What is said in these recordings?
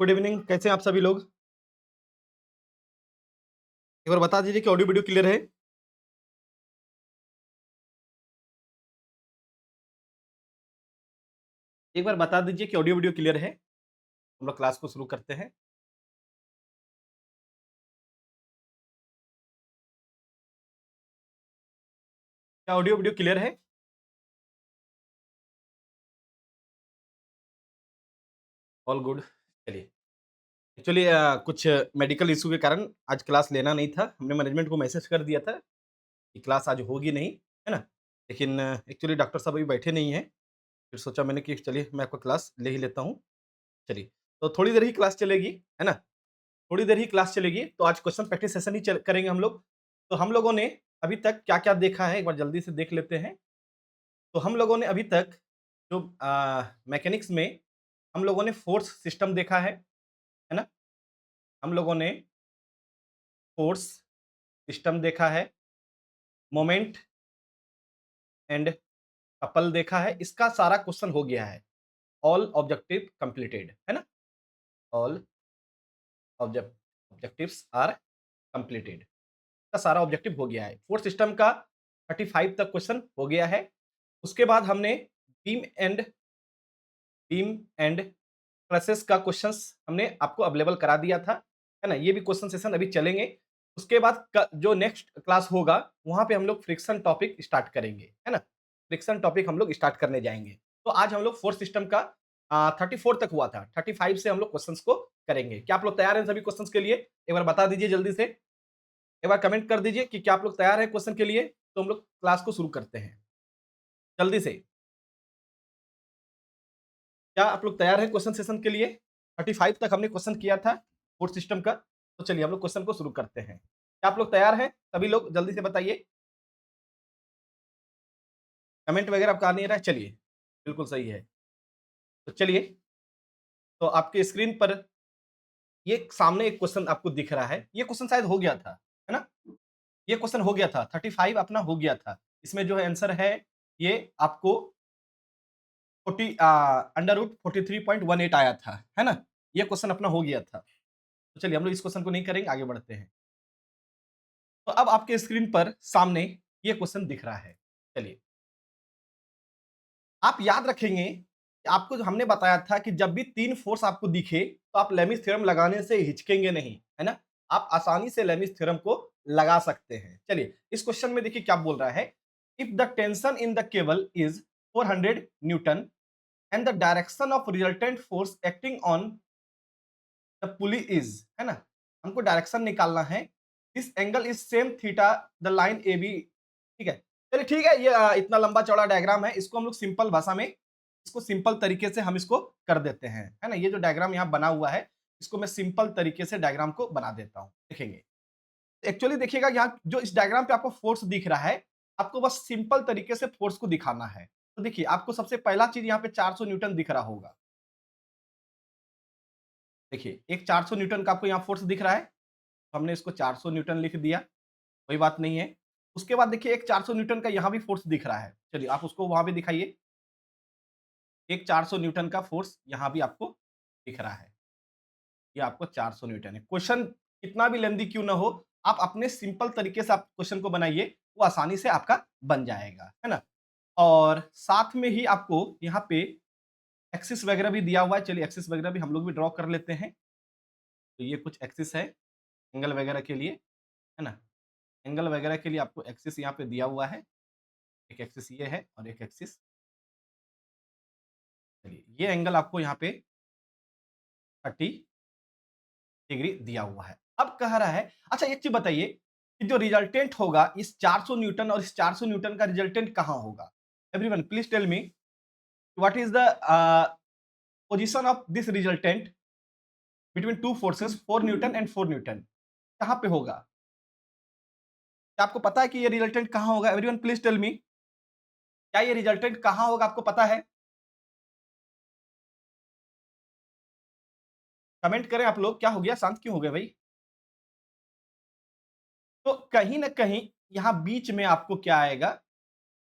Good evening, कैसे हैं आप सभी लोग? एक बार बता दीजिए कि ऑडियो वीडियो क्लियर है? एक बार बता दीजिए कि ऑडियो वीडियो क्लियर है? हम लोग क्लास को शुरू करते हैं। क्या ऑडियो वीडियो क्लियर है? All good. चलिए, एक्चुअली कुछ मेडिकल इश्यू के कारण आज क्लास लेना नहीं था। हमने मैनेजमेंट को मैसेज कर दिया था कि क्लास आज होगी नहीं, है ना? लेकिन एक्चुअली डॉक्टर साहब अभी बैठे नहीं हैं, फिर सोचा मैंने कि चलिए मैं आपका क्लास ले ही लेता हूँ। चलिए, तो थोड़ी देर ही क्लास चलेगी, है ना? थोड़ी देर ही क्लास चलेगी, तो आज क्वेश्चन प्रैक्टिस सेशन ही करेंगे हम लोग। तो हम लोगों ने अभी तक क्या-क्या देखा है, एक बार जल्दी से देख लेते हैं। तो हम लोगों ने अभी तक जो मैकेनिक्स में हम लोगों ने फ़ोर्स सिस्टम देखा है ना? हम लोगों ने फ़ोर्स सिस्टम देखा है, मोमेंट एंड कपल देखा है, इसका सारा क्वेश्चन हो गया है। ऑल ऑब्जेक्टिव कंप्लीटेड, है ना? ऑल ऑब्जेक्टिव्स आर कंप्लीटेड, का सारा ऑब्जेक्टिव हो गया है। फ़ोर्स सिस्टम का 35 तक क्वेश्चन हो गया है। उसके बाद हमने beam and beam and classes का क्वेश्चंस हमने आपको अवेलेबल करा दिया था, है ना? ये भी क्वेश्चन सेशन अभी चलेंगे। उसके बाद क जो नेक्स्ट क्लास होगा, वहाँ पे हम लोग फ्रिक्शन टॉपिक स्टार्ट करेंगे, है ना? फ्रिक्शन टॉपिक हम लोग स्टार्ट करने जाएँगे। तो आज हम लोग फोर्थ सिस्टम का 34 तक हुआ था, 35 से हम लोग क्वेश्चंस को करेंगे। क्या आप लोग तैयार हैं सभी क्वेश्चंस के लिए? एक बार बता दीजिए जल्दी से। एक बार कमेंट कर दीजिए कि क्या आप लोग तैयार हैं क्वेश्चन के लिए? तो हम लोग क्लास को शुरू करते हैं, जल्दी से। क्या आप लोग तैयार हैं क्वेश्चन सेशन के लिए? 35 तक हमने क्वेश्चन किया था फूड सिस्टम का, तो चलिए हम लोग क्वेश्चन को शुरू करते हैं। क्या आप लोग तैयार हैं? सभी लोग जल्दी से बताइए। कमेंट वगैरह आपका आ नहीं रहा है? चलिए, बिल्कुल सही है। तो चलिए, तो आपके स्क्रीन पर ये सामने एक क्वेश्चन आपको दिख रहा है। ये क्वेश्चन शायद हो गया था, है ना? ये क्वेश्चन हो गया था, 35 अपना हो गया था। इसमें जो है आंसर है, ये आपको 43.18 आया था, है ना? ये क्वेश्चन अपना हो गया था। तो चलिए हम लोग इस क्वेश्चन को नहीं करेंगे, आगे बढ़ते हैं। तो अब आपके स्क्रीन पर सामने ये क्वेश्चन दिख रहा है। चलिए, आप याद रखेंगे कि आपको जो हमने बताया था कि जब भी 3 फोर्स आपको दिखे, तो आप लेमिस थ्योरम लगाने से हिचकेंगे नहीं, है ना? आप आसानी से लेमिस थ्योरम को लगा सकते हैं। चलिए, इस क्वेश्चन में देखिए क्या बोल रहा है, if the tension in the cable is 400 newton and the direction of resultant force acting on the pulley is, है ना? हमको डायरेक्शन निकालना है। This angle is same theta the line A B, ठीक है? चलिए ठीक है, ये इतना लंबा चौड़ा डायग्राम है, इसको हम लोग सिंपल भाषा में, इसको सिंपल तरीके से हम इसको कर देते हैं, है ना? ये जो डायग्राम यहाँ बना हुआ है, इसको मैं सिंपल तरीके से डायग्राम को बना देता हूँ, देखेंगे। एक्चुअली देखिएगा यहाँ जो इस डायग्राम पे आपको फोर्स दिख रहा है, आपको बस सिंपल तरीके से फोर्स को दिखाना है। तो देखिए, आपको सबसे पहला चीज़ यहाँ पे 400 न्यूटन दिख रहा होगा। देखिए, एक 400 न्यूटन का आपको यहाँ फोर्स दिख रहा है, तो हमने इसको 400 न्यूटन लिख दिया, कोई बात नहीं है। उसके बाद देखिए एक 400 न्यूटन का यहाँ भी फोर्स दिख रहा है। चलिए आप उसको वहाँ भी दिखाइए। एक 400 न्यूटन का फोर्स यहाँ भी आपको दिख रहा है। ये आपको 400 न्यूटन है। क्वेश्चन कितना भी लेंथी क्यों ना हो, आप अपने सिंपल तरीके से आप क्वेश्चन को बनाइए, वो आसानी से आपका बन जाएगा, है ना? और साथ में ही आपको यहाँ पे एक्सिस वगैरह भी दिया हुआ है। चलिए एक्सिस वगैरह भी हम लोग भी ड्रॉ कर लेते हैं। तो ये कुछ एक्सिस है, एंगल वगैरह के लिए, है ना? एंगल वगैरह के लिए आपको एक्सिस यहाँ पे दिया हुआ है। एक एक्सिस ये है और एक एक्सिस, चलिए ये एंगल आपको यहाँ पे 30 डिग्री दिया हुआ है। अब कह रहा है, अच्छा एक चीज़ बताइए कि जो रिजल्टेंट होगा इस 400 न्यूटन और इस 400 न्यूटन का रिजल्टेंट कहाँ होगा? Everyone please tell me what is the position of this resultant between two forces 4 newton and 4 newton, कहाँ पे होगा? क्या आपको पता है कि ये रिजल्टेंट कहाँ होगा? एवरीवन प्लीज टेल मी, क्या ये रिजल्टेंट कहाँ होगा आपको पता है? कमेंट करें आप लोग, क्या हो गया? शांत क्यों हो गए भाई? तो कहीं न कहीं यहाँ बीच में आपको क्या आएगा?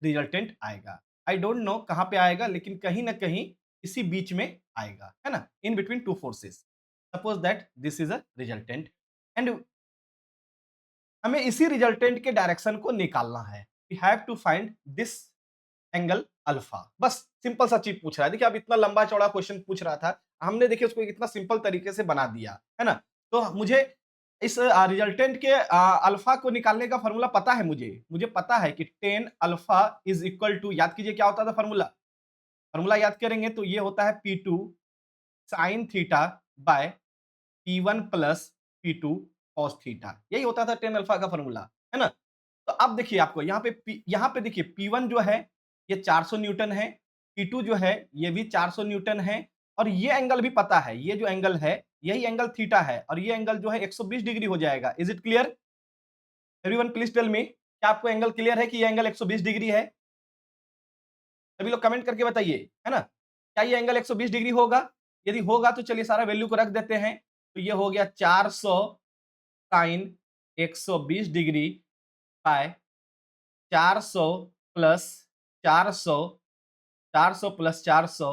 रिजल्टेंट आएगा। आई डोंट नो कहाँ पे आएगा, लेकिन कहीं न कहीं इसी बीच में आएगा, है ना? In between two forces. Suppose that this is a resultant and हमें इसी रिजल्टेंट के डायरेक्शन को निकालना है। We have to find this angle alpha. बस सिंपल सा चीज पूछ रहा है। देखिए अब इतना लंबा चौड़ा क्वेश्चन पूछ रहा था, हमने देखिए उसको इतना सिंपल तरीके से बना दिया है ना। तो मुझे इस रिजल्टेंट के अल्फा को निकालने का फॉर्मूला पता है। मुझे पता है कि tan alpha is equal to, याद कीजिए क्या होता था फॉर्मूला। फॉर्मूला याद करेंगे तो ये होता है P2 sine theta by P1 plus P2 cos theta. यही होता था टेन अल्फा का फॉर्मूला, है ना। तो अब देखिए आपको यहाँ पे देखिए P1 जो है ये 400 न्यूटन है, P2 जो है ये भी 400 न्यूटन है, और ये एंगल भी पता है, ये जो एंगल है यही एंगल थीटा है, और ये एंगल जो है 120 डिग्री हो जाएगा। Is it clear? Everyone please tell me, क्या आपको एंगल क्लियर है कि ये एंगल 120 डिग्री है? सभी लोग कमेंट करके बताइए, है ना। क्या ये एंगल 120 डिग्री होगा? यदि होगा तो चलिए सारा वैल्यू को रख देते हैं। तो ये हो गया 400 sine 120 degree by 400 plus 400, 400 plus 400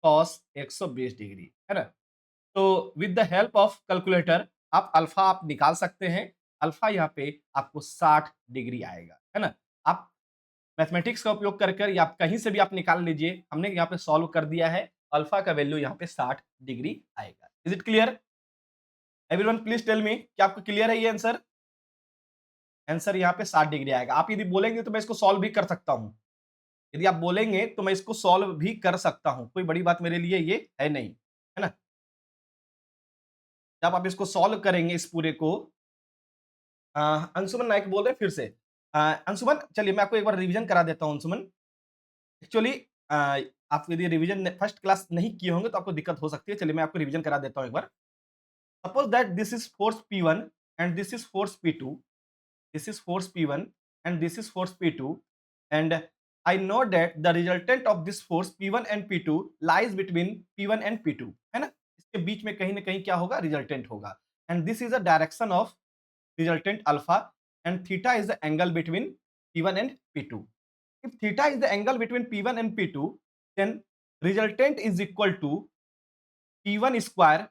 cos 120 degree, है ना। तो with the help of calculator आप अल्फा आप निकाल सकते हैं। अल्फा यहाँ पे आपको 60 डिग्री आएगा, है ना। आप मैथमेटिक्स का उपयोग कर कर या आप कहीं से भी आप निकाल लीजिए, हमने यहाँ पे सॉल्व कर दिया है। अल्फा का वैल्यू यहाँ पे 60 डिग्री आएगा। Is it clear? Everyone please tell me, क्या आपको क्लियर है ये आंसर? आंसर यहाँ पे 60 डिग्री आएगा। आप यदि बोलेंगे तो मैं इसको सॉल्व भी कर सकता हूँ। यदि आप बोलेंगे तो मैं इसको सॉल्व भी कर सकता हूँ, कोई बड़ी बात मेरे लिए ये है नहीं, है ना। जब आप इसको सॉल्व करेंगे इस पूरे को, अंशुमन नायक बोल रहे हैं फिर से। अंशुमन चलिए मैं आपको एक बार रिवीजन करा देता हूँ अंशुमन। एक्चुअली आप यदि रिवीजन फर्स्ट क्लास नहीं किए होंगे तो आपको दिक्कत हो सकती है। चलिए मैं आपको रिवीजन करा देता हूँ एक बार। Suppose that this is force P1 and this is force P2, this is force P1 and this is force P2, and I know that the resultant of this force P1 and P2 lies between P1 and P2, है ना। इसके बीच में कहीं ना कहीं क्या होगा, resultant होगा। and this is a direction of resultant alpha and theta is the angle between P1 and P2. If theta is the angle between P1 and P2, then resultant is equal to P1 square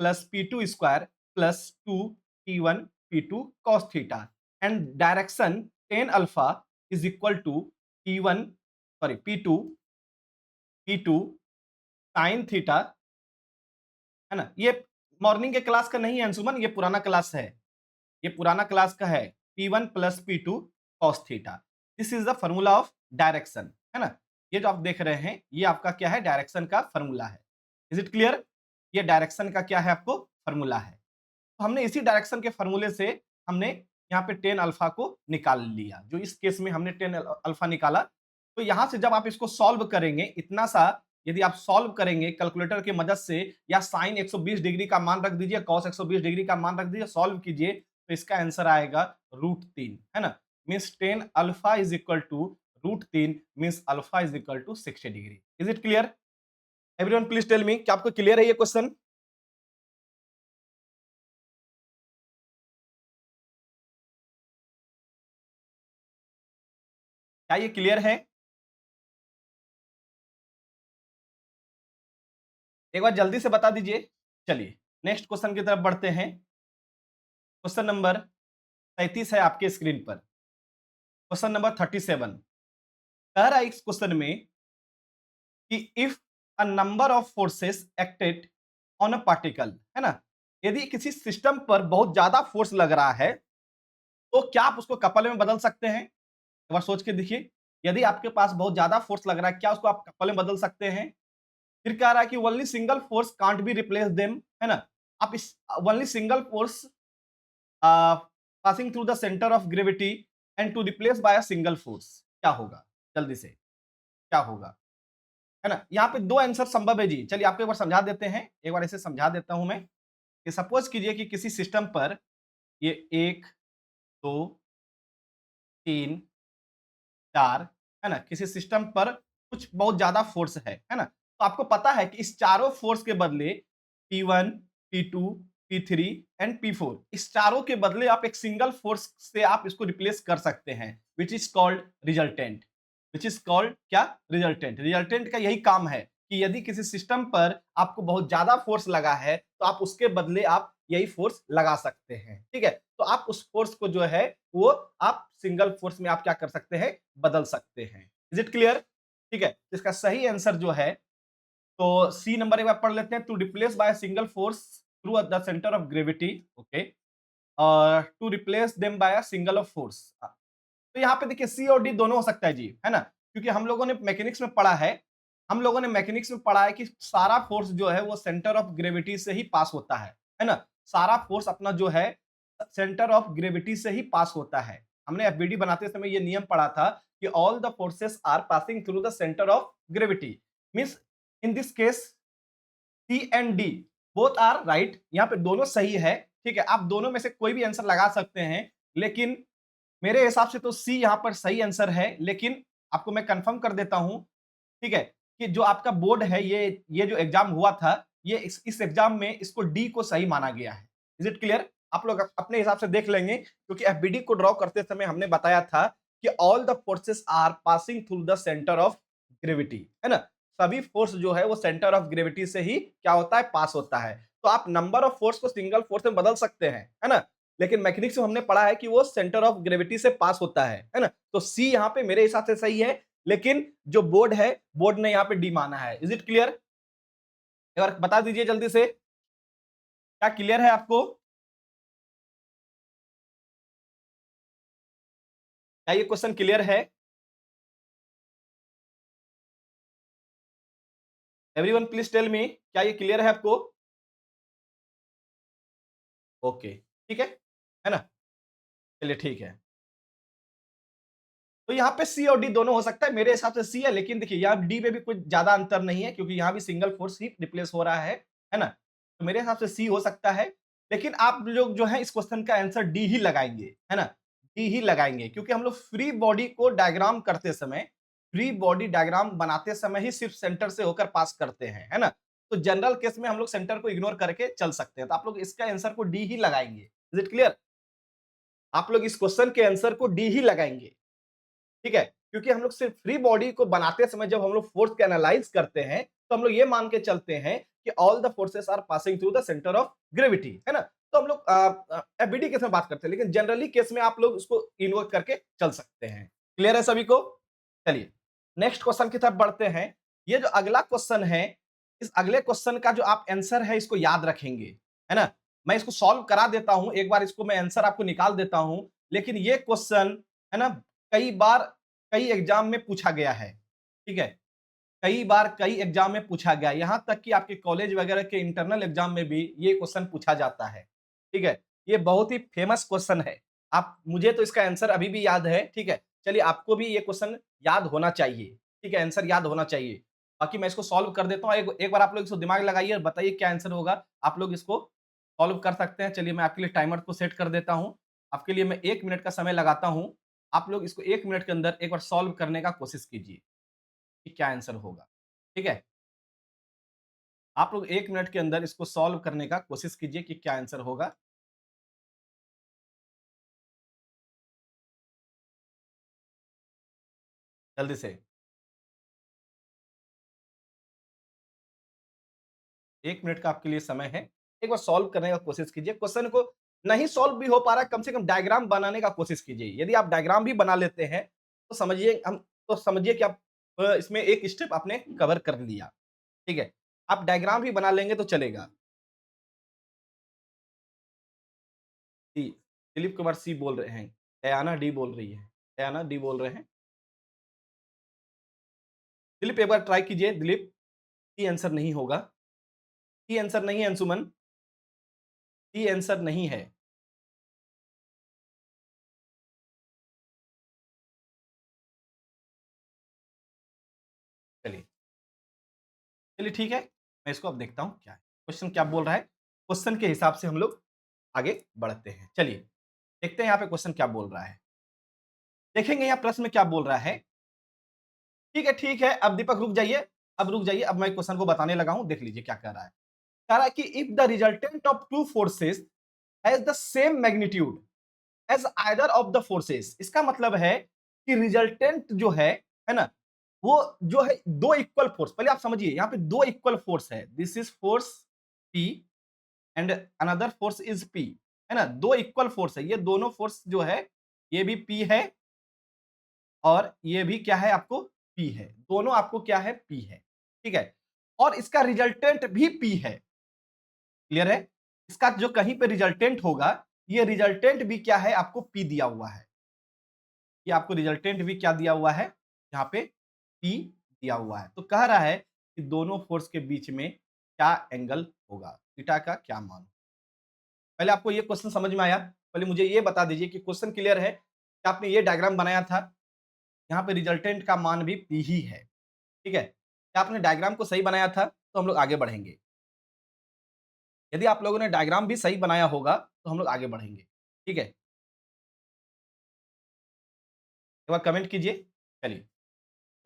plus P2 square plus 2 P1 P2 cos theta, and direction tan alpha is equal to P1 sorry P2 sin theta, है ना। ये morning के class का नहीं है अंशुमन, ये पुराना class है, ये पुराना क्लास का है। P1 plus P2 cos theta, this is the formula of direction, है ना। ये जो आप देख रहे हैं ये आपका क्या है, डायरेक्शन का फॉर्मूला है। Is it clear? ये डायरेक्शन का क्या है, आपको फॉर्मूला है। तो हमने इसी डायरेक्शन के फॉर्मूले से हमने यहाँ पे टेन अल्फा को निकाल लिया। जो इस केस में हमने टेन अल्फा निकाला, तो यहां से जब आप इसको सॉल्व करेंगे, इतना सा यदि आप सॉल्व करेंगे कैलकुलेटर की मदद से, या साइन 120 डिग्री का मान रख दीजिए, कॉस 120 डिग्री का मान रख दीजिए, सॉल्व कीजिए, तो इसका आंसर आएगा √3, है ना। Means tan alpha is equal to √3, means alpha is equal to 60 degree. Is it clear? Everyone please tell me, क्या आपको क्लियर है ये क्वेश्चन? क्या ये क्लियर है? एक बार जल्दी से बता दीजिए। चलिए नेक्स्ट क्वेश्चन की तरफ बढ़ते हैं। क्वेश्चन नंबर 37 है आपके स्क्रीन पर। क्वेश्चन नंबर 37 कह रहा है इस क्वेश्चन में कि if a number of forces acted on a particle, है ना, यदि किसी सिस्टम पर बहुत ज्यादा फोर्स लग रहा है तो क्या आप उसको कपल में बदल सकते हैं? एक बार सोच के देखिए, यदि आपके पास बहुत ज्यादा फोर्स लग रहा है, क्या उसको आप कपल में बदल सकते हैं? फिर कह रहा है कि only single force can't be replace them, है ना। आप इस only single force passing through the centre of gravity and to replace by a single force, क्या होगा? जल्दी से क्या होगा, है ना। यहाँ पे दो आंसर संभव है जी। चलिए आपको एक बार समझा देते हैं, एक बार ऐसे समझा देता हूं मैं कि सपोज कीजिए कि किसी सिस्टम पर ये 1 2 3 4, है ना, किसी सिस्टम पर कुछ बहुत ज्यादा फोर्स है ना। तो आपको पता है कि इस चारों फोर्स के बदले P1 P2 P3 and P4, इस चारों के बदले आप एक सिंगल फोर्स से आप इसको रिप्लेस कर सकते हैं, which is called resultant. Which is called क्या? रिजल्टेंट। रिजल्टेंट का यही काम है कि यदि किसी सिस्टम पर आपको बहुत ज्यादा फोर्स लगा है तो आप उसके बदले आप यही फोर्स लगा सकते हैं, ठीक है। तो आप उस फोर्स को जो है वो आप सिंगल फोर्स में आप क्या कर सकते हैं, बदल सकते हैं। Is it clear? ठीक है, इसका सही आंसर जो है तो सी नंबर एक बार पढ़ लेते हैं। To replace by single force through the centre of gravity, okay, और to replace them by a single of force. तो यहाँ पे देखिए सी और डी दोनों हो सकता है जी, है ना, क्योंकि हम लोगों ने मैकेनिक्स में पढ़ा है, हम लोगों ने मैकेनिक्स में पढ़ा है कि सारा फोर्स जो है वो सेंटर ऑफ ग्रेविटी से ही पास होता है ना। सारा फोर्स अपना जो है सेंटर ऑफ ग्रेविटी से ही पास होता है। हमने एफबीडी बनाते समय ये नियम पढ़ा था कि all the forces are passing through the centre of gravity, means in this case C and D both are right, यहाँ पे दोनों सही है, ठीक है। आप दोनों में से कोई भी आंसर लगा सकते हैं, लेकिन मेरे हिसाब से तो सी यहाँ पर सही आंसर है, लेकिन आपको मैं कंफर्म कर देता हूं, ठीक है, कि जो आपका बोर्ड है, ये जो एग्जाम हुआ था, ये इस एग्जाम में इसको डी को सही माना गया है। Is it clear? आप लोग अपने हिसाब से देख लेंगे, क्योंकि एफबीडी को ड्रॉ करते समय हमने बताया था कि all the forces are passing through the centre of gravity, है ना। सभी फोर्स जो है वो सेंटर ऑफ ग्रेविटी से ही क्या होता है, पास होता है। तो आप नंबर ऑफ फोर्स को सिंगल फोर्स में बदल सकते हैं, है ना, लेकिन मैकेनिक्स में हमने पढ़ा है कि वो सेंटर ऑफ ग्रेविटी से पास होता है ना। तो सी यहाँ पे मेरे हिसाब से सही है, लेकिन जो बोर्ड है, बोर्ड ने यहाँ पे डी माना है। Is it clear? एक बार बता दीजिए जल्दी से, क्या क्लियर है आपको? क्या ये क्वेश्चन क्लियर है? एवरीवन प्लीज टेल मी, क्या ये क्लियर है आपको? ओके, ठीक है ना, चलिए ठीक है। तो यहाँ पे सी और डी दोनों हो सकता है, मेरे हिसाब से सी है, लेकिन देखिए यहाँ डी में भी कुछ ज्यादा अंतर नहीं है, क्योंकि यहाँ भी सिंगल फोर्स ही रिप्लेस हो रहा है ना। तो मेरे हिसाब से सी हो सकता है, लेकिन आप लोग जो है इस क्वेश्चन का आंसर डी ही लगाएंगे, है ना, डी ही लगाएंगे, क्योंकि हम लोग फ्री बॉडी को डायग्राम करते समय, फ्री बॉडी डायग्राम बनाते समय ही सिर्फ सेंटर से होकर पास करते हैं, है ना। तो जनरल केस में हम लोग सेंटर को इग्नोर करके चल सकते हैं, तो आप लोग इसका आंसर को डी ही लगाएंगे। Is it clear? आप लोग इस क्वेश्चन के आंसर को डी ही लगाएंगे, ठीक है, क्योंकि हम लोग सिर्फ फ्री बॉडी को बनाते समय जब हम लोग फोर्स के एनालाइज करते हैं, तो हम लोग ये मान के चलते हैं कि all the forces are passing through the centre of gravity, है ना। तो हम लोग एफबीडी केस में बात करते हैं, लेकिन जनरली केस में आप लोग उसको इन्वोक करके चल सकते हैं। क्लियर है सभी को? चलिए नेक्स्ट क्वेश्चन की तरफ बढ़ते हैं। ये जो अगला क्वेश्चन है, इस अगले क्वेश्चन का जो आप आंसर है इसको याद रखेंगे, है ना। मैं इसको सॉल्व करा देता हूं, एक बार इसको मैं आंसर आपको निकाल देता हूं, लेकिन ये क्वेश्चन, है ना, कई बार कई एग्जाम में पूछा गया है, ठीक है, कई बार कई एग्जाम में पूछा गया, यहां तक कि आपके कॉलेज वगैरह के इंटरनल एग्जाम में भी ये क्वेश्चन पूछा जाता है, ठीक है। ये बहुत ही फेमस क्वेश्चन है, आप, मुझे तो इसका आंसर अभी भी याद है, ठीक है। चलिए आपको भी ये क्वेश्चन याद होना चाहिए, ठीक है, आंसर याद होना चाहिए। बाकी मैं इसको सॉल्व कर देता हूँ, एक बार आप लोग इसको दिमाग लगाइए और बताइए क्या आंसर होगा। आप लोग इसको सॉल्व कर सकते हैं। चलिए मैं आपके लिए टाइमर को सेट कर देता हूँ, आपके लिए मैं 1 मिनट का समय लगाता हूँ। आप लोग इसको 1 मिनट के अंदर एक बार सॉल्व करने का कोशिश कीजिए कि क्या आंसर होगा, ठीक है। आप लोग 1 मिनट के अंदर इसको सॉल्व करने का कोशिश कीजिए कि क्या आंसर होगा। जल्दी से 1 मिनट का आपके लिए समय है, एक बार सॉल्व करने का कोशिश कीजिए। क्वेश्चन को नहीं सॉल्व भी हो पा रहा है, कम से कम डायग्राम बनाने का कोशिश कीजिए। यदि आप डायग्राम भी बना लेते हैं तो समझिए कि आप इसमें एक स्टेप आपने कवर कर लिया, ठीक है। आप डायग्राम भी बना लेंगे तो चलेगा। सी, दिलीप कुमार सी बोल रहे हैं, दयाना डी बोल रही है, दयाना डी बोल रहे हैं। दिलीप एक बार ट्राई कीजिए, दिलीप। सी आंसर नहीं होगा, सी आंसर नहीं है अंशुमन, सी आंसर नहीं है। चलिए, चलिए ठीक है, मैं इसको अब देखता हूँ क्या है। क्वेश्चन क्या बोल रहा है, क्वेश्चन के हिसाब से हम लोग आगे बढ़ते हैं। चलिए, देखते हैं यहाँ पे क्वेश्चन क्या बोल रहा है। देखेंगे यहाँ प्रश्न में क्या बोल रहा है। ठीक है, अब दीपक रुक जाइए, अब रुक जाइए, अब मैं क्वेश्चन को बताने लगा हूँ, देख लीजिए क्या कह रहा है। कह रहा है कि if the resultant of two forces has the same magnitude as either of the forces, इसका मतलब है कि रिजल्टेंट जो है ना, वो जो है दो इक्वल फोर्स, पहले आप समझिए यहाँ पे दो इक्वल फोर्स है, this is force P and another force is P, है ना, दो इक्वल फोर्स है, ये दोनों फोर्स जो है ये भी P है और ये भी क्या है आपको P है, दोनों आपको क्या है P है, ठीक है, और इसका रिजल्टेंट भी P है, क्लियर है, इसका जो कहीं पे रिजल्टेंट होगा ये रिजल्टेंट भी क्या है आपको P दिया हुआ है, ये आपको रिजल्टेंट भी क्या दिया हुआ है यहाँ पे P दिया हुआ है, तो कह रहा है कि दोनों फोर्स के बीच में क्या एंगल होगा, थीटा का क्या मान। पहले आपको ये क्वेश्चन समझ में आया, पहले मुझे ये बता दीजिए कि क्वेश्चन क्लियर है कि आपने ये डायग्राम बनाया था, यहाँ पे रिजल्टेंट का मान भी P ही है, ठीक है, क्या आपने डायग्राम को सही बनाया था तो हम लोग आगे बढ़ेंगे, यदि आप लोगों ने डायग्राम भी सही बनाया होगा तो हम लोग आगे बढ़ेंगे, ठीक है, एक बार कमेंट कीजिए। चलिए,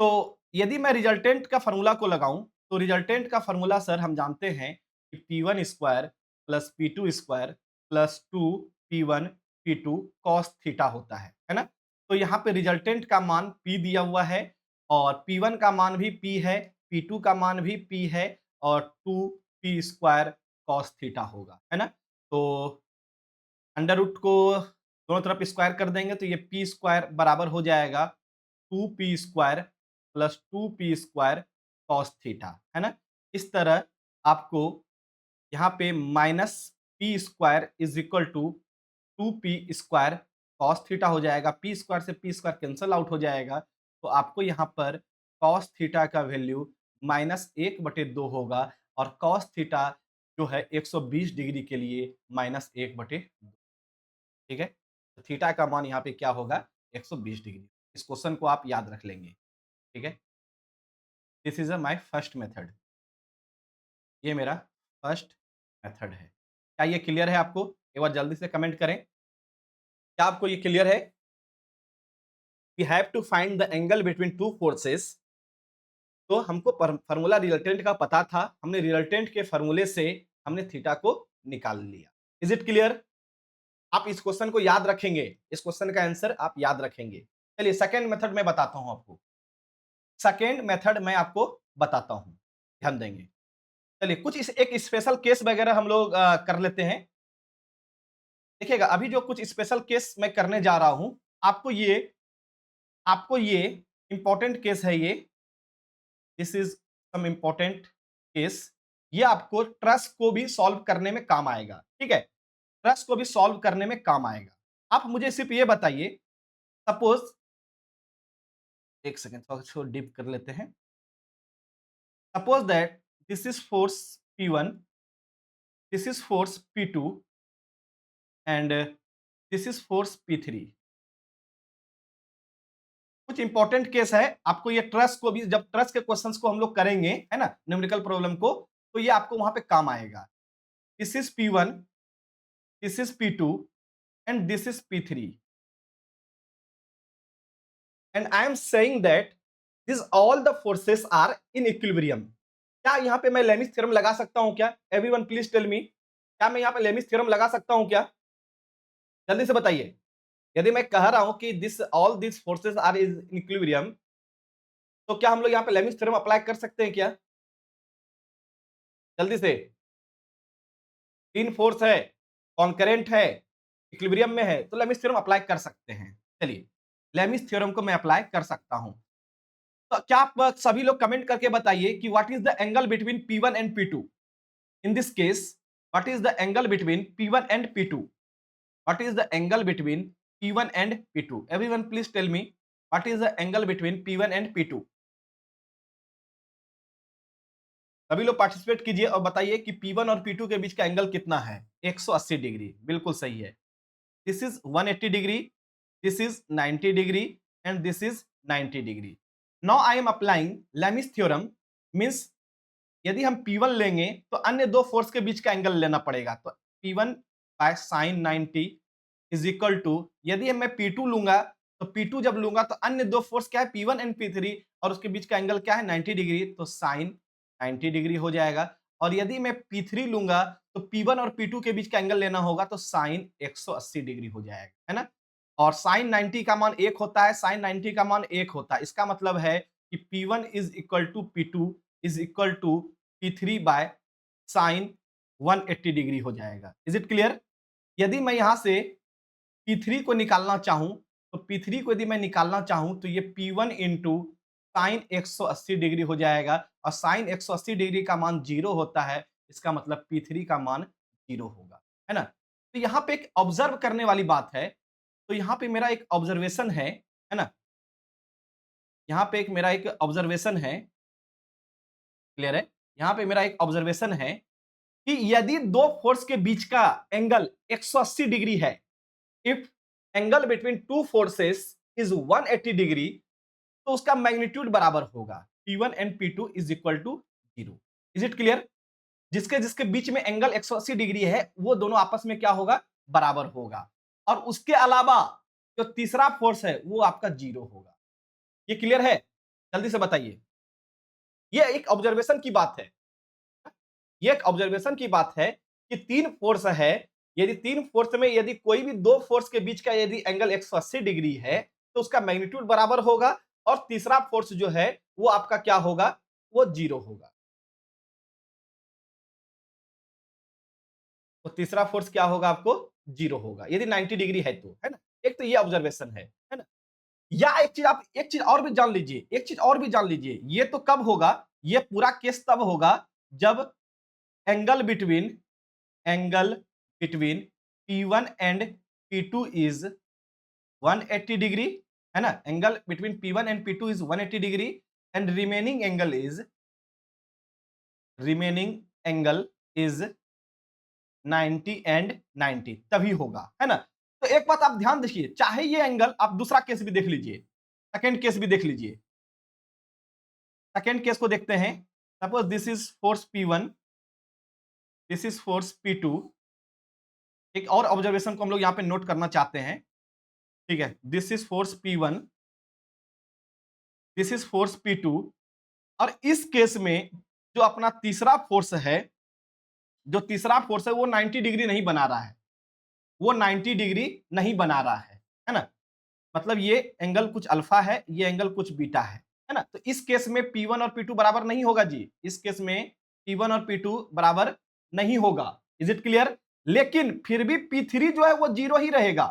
तो यदि मैं रिजल्टेंट का फार्मूला को लगाऊं तो रिजल्टेंट का फार्मूला सर हम जानते हैं कि P1 square plus P2 square plus 2 P1 P2 cos theta होता है ना, तो यहाँ पे रिजल्टेंट का मान P दिया हुआ है और P1 का मान भी P है, P2 का मान भी P है और 2P स्क्वायर कॉस थीटा होगा, है ना, तो अंडर रूट को दोनों तरफ स्क्वायर कर देंगे तो ये P स्क्वायर बराबर हो जाएगा 2P square plus 2P square cos theta, है ना, इस तरह आपको यहाँ पे minus P square is equal to 2P square cos theta हो जाएगा, P स्क्वायर से P स्क्वायर कैंसल आउट हो जाएगा, तो आपको यहाँ पर कॉस थीटा का वैल्यू -1/2 होगा और कॉस थीटा जो है 120 डिग्री के लिए -1/2, ठीक है, तो थीटा का मान यहाँ पे क्या होगा 120 डिग्री, इस क्वेश्चन को आप याद रख लेंगे, ठीक है, this is my first method, ये मेरा फर्स्ट मेथड है, क्या ये क्लियर है आपको, एक बार जल्दी से कमेंट करें, क्या आपको ये क्लियर है, we have to find the angle between two forces, तो हमको फार्मूला रिजल्टेंट का पता था, हमने रिजल्टेंट के फार्मूले से हमने थीटा को निकाल लिया, इज इट क्लियर, आप इस क्वेश्चन को याद रखेंगे, इस क्वेश्चन का आंसर आप याद रखेंगे। चलिए सेकंड मेथड मैं बताता हूं आपको, सेकेंड मेथड मैं आपको बताता हूं, ध्यान देंगे, चलिए कुछ एक स्पेशल केस वगैरह हम लोग कर लेते हैं, देखिएगा अभी जो कुछ स्पेशल केस मैं करने जा रहा हूं, आपको ये इंपॉर्टेंट केस है, ये this is some important case, ये आपको ट्रस्ट को भी सॉल्व करने में काम आएगा, ठीक है, ट्रस्ट को भी सॉल्व करने में काम आएगा, आप मुझे सिर्फ ये बताइए, सपोज एक सेकेंड थोड़ा डीप कर लेते हैं, suppose that this is force P1, this is force P2 and this is force P3, कुछ इंपॉर्टेंट केस है, आपको ये ट्रस्ट को भी, जब ट्रस्ट के क्वेश्चंस को हम लोग करेंगे है ना न्यूमेरिकल प्रॉब्लम को, तो ये आपको वहां पे काम आएगा, this is P1, this is P2 and this is P3 and I am saying that this all the forces are in equilibrium, क्या यहाँ पे मैं लेमिस थ्योरम लगा सकता हूं क्या, एवरीवन प्लीज टेल मी, क्या मैं यहाँ पे लेमिस थ्योरम लगा सकता हूं क्या, जल्दी से बताइए, यदि मैं कह रहा हूं कि this all this forces are is in equilibrium, तो क्या हम लोग यहाँ पे लेमिस थ्योरम अप्लाई कर सकते हैं क्या, जल्दी से, तीन फोर्स है, कॉन्करेंट है, इक्विलिब्रियम में है, तो लेमिस थ्योरम अप्लाई कर सकते हैं, चलिए लेमिस थ्योरम को मैं अप्लाई कर सकता हूं, तो क्या आप सभी लोग कमेंट करके बताइए कि what is the angle between P1 and P2, in this case what is the angle between P1 and P2, what is the angle between P1 and P2, everyone please tell me what is the angle between P1 and P2, सभी लोग participate कीजिए और बताइए कि P1 और P2 के बीच का एंगल कितना है, 180 डिग्री, बिल्कुल सही है, this is 180 degree, this is 90 degree and this is 90 degree, now I am applying Lami's theorem, means यदि हम P1 लेंगे तो अन्य दो फोर्स के बीच का एंगल लेना पड़ेगा, तो P1 by sine 90 is equal to, यदि मैं P2 लूंगा तो P2 जब लूंगा तो अन्य दो फोर्स क्या है P1 एंड P3 और उसके बीच का एंगल क्या है 90 डिग्री, तो साइन 90 डिग्री हो जाएगा, और यदि मैं P3 लूंगा तो P1 और P2 के बीच का एंगल लेना होगा तो साइन 180 डिग्री हो जाएगा, है ना, और साइन 90 का मान 1 होता है, साइन 90 का मान 1 होता है, इसका मतलब है कि P1 is equal to P2 is equal to P3 by sine 180 degree हो जाएगा। Is it clear? यदि मैं यहां से P3 को निकालना चाहूं तो P3 को यदि मैं निकालना चाहूं तो ये P1 इंटू साइन 180 डिग्री हो जाएगा और साइन 180 डिग्री का मान 0 होता है, इसका मतलब P3 का मान 0 होगा, है ना? तो यहाँ पे एक ऑब्जर्व करने वाली बात है, तो यहाँ पे मेरा एक ऑब्जर्वेशन है ना? यहाँ पे एक मेरा एक ऑब्जर्वेशन है, क्लियर है? यहाँ पे मेरा एक ऑब्जर्वेशन है कि यदि दो फोर्स के बीच का एंगल 180 डिग्री है, if angle between two forces is 180 degree, तो उसका मैग्नीट्यूड बराबर होगा P1 and P2 is equal to 0। Is it clear? जिसके जिसके बीच में एंगल 180 डिग्री है वो दोनों आपस में क्या होगा, बराबर होगा। और उसके अलावा जो तीसरा फोर्स है वो आपका 0 होगा। ये क्लियर है? जल्दी से बताइए। ये एक ऑब्जर्वेशन की बात है, ये एक ऑब्जर्वेशन की बात है कि तीन फोर्स है, यदि तीन फोर्स में यदि कोई भी दो फोर्स के बीच का यदि एंगल 180 डिग्री है तो उसका मैग्नीट्यूड बराबर होगा और तीसरा फोर्स जो है वो आपका क्या होगा, वो 0 होगा। तो तीसरा फोर्स क्या होगा, आपको 0 होगा यदि 90 डिग्री है तो, है ना? एक तो ये ऑब्जर्वेशन है ना? या एक चीज आप एक चीज और भी जान लीजिए, एक चीज और भी जान लीजिए, ये तो कब होगा, ये पूरा केस तब होगा जब angle between angle between P1 and P2 is 180 degree, है ना? Angle between P1 and P2 is 180 degree and remaining angle is 90 and 90, तभी होगा, है ना? तो एक बात आप ध्यान देखिए, चाहे ये एंगल, आप दूसरा केस भी देख लीजिए, सेकंड केस भी देख लीजिए। सेकंड केस को देखते हैं। Suppose this is force P1, this is force P2। एक और ऑब्जर्वेशन को हम लोग यहां पे नोट करना चाहते हैं, ठीक है? This is force P1, this is force P2। और इस केस में जो अपना तीसरा फोर्स है, जो तीसरा फोर्स है वो 90 डिग्री नहीं बना रहा है, वो 90 डिग्री नहीं बना रहा है ना? मतलब ये एंगल कुछ अल्फा है, ये एंगल कुछ बीटा है ना? तो इस केस में P1 और P2 बराबर नहीं होगा जी। इस केस में P1 और P2 बराबर नहीं होगा। Is it clear? लेकिन फिर भी P3 जो है वो 0 ही रहेगा,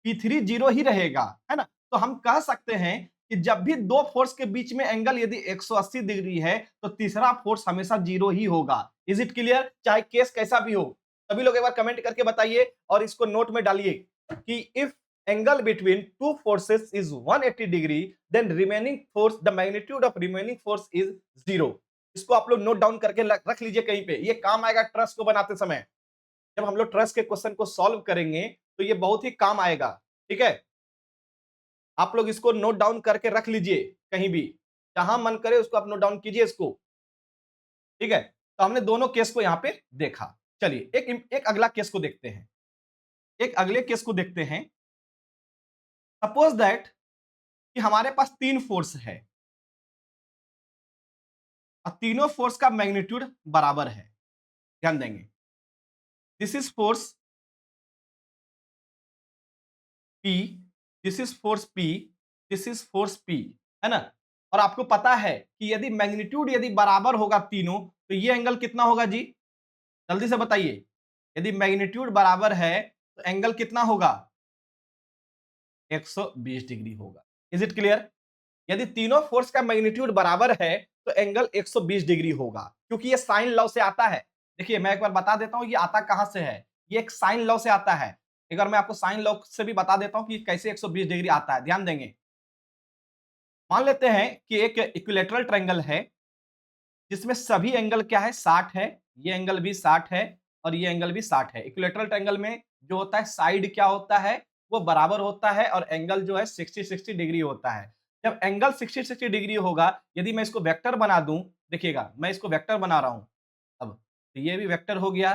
P3 0 ही रहेगा, है ना? तो हम कह सकते हैं कि जब भी दो फोर्स के बीच में एंगल यदि 180 डिग्री है तो तीसरा फोर्स हमेशा 0 ही होगा। Is it clear? चाहे केस कैसा भी हो। सभी लोग एक बार कमेंट करके बताइए और इसको नोट में डालिए कि if angle between two forces is 180 degree then remaining force, the magnitude of remaining force is 0। इसको आप लोग नोट डाउन करके रख लीजिए कहीं पे, ये काम आएगा ट्रस्ट को बनाते समय। जब हम लोग ट्रस्ट के क्वेश्चन को सॉल्व करेंगे तो ये बहुत ही काम आएगा, ठीक है? आप लोग इसको नोट डाउन करके रख लीजिए कहीं भी, जहां मन करे उसको आप नोट डाउन कीजिए इसको, ठीक है? तो हमने दोनों केस को यहां पे देखा। चलिए एक अगला केस को देखते हैं, एक अगले केस को देखते हैं। सपोज दैट कि हमारे पास तीन फोर्स है और तीनों फोर्स का मैग्नीट्यूड बराबर है। ध्यान देंगे, this is force P, this is force P, this is force P, है ना? और आपको पता है कि यदि मैग्नीट्यूड यदि बराबर होगा तीनों, तो ये एंगल कितना होगा जी? जल्दी से बताइए। यदि मैग्नीट्यूड बराबर है तो एंगल कितना होगा? 120 डिग्री होगा। Is it clear? यदि तीनों फोर्स का मैग्नीट्यूड बराबर है तो एंगल 120 डिग्री होगा, क्योंकि ये साइन लॉ से आता है। देखिए मैं एक बार बता देता हूं ये आता कहां से है। ये एक साइन लॉ से आता है। एक बार मैं आपको साइन लॉ से भी बता देता हूं कि कैसे 120 डिग्री आता है। ध्यान देंगे, मान लेते हैं कि एक इक्विलैटरल ट्रायंगल है जिसमें सभी एंगल क्या है, 60 है। ये एंगल भी 60 है और ये एंगल भी 60 है। इक्विलैटरल ट्रायंगल में जो होता है साइड क्या होता है, वो बराबर होता है और एंगल जो है 60-60 डिग्री होता है। जब एंगल 60-60 डिग्री होगा, यदि मैं इसको वेक्टर बना दूं, देखिएगा मैं इसको वेक्टर बना रहा हूं अब, तो ये भी वेक्टर हो गया,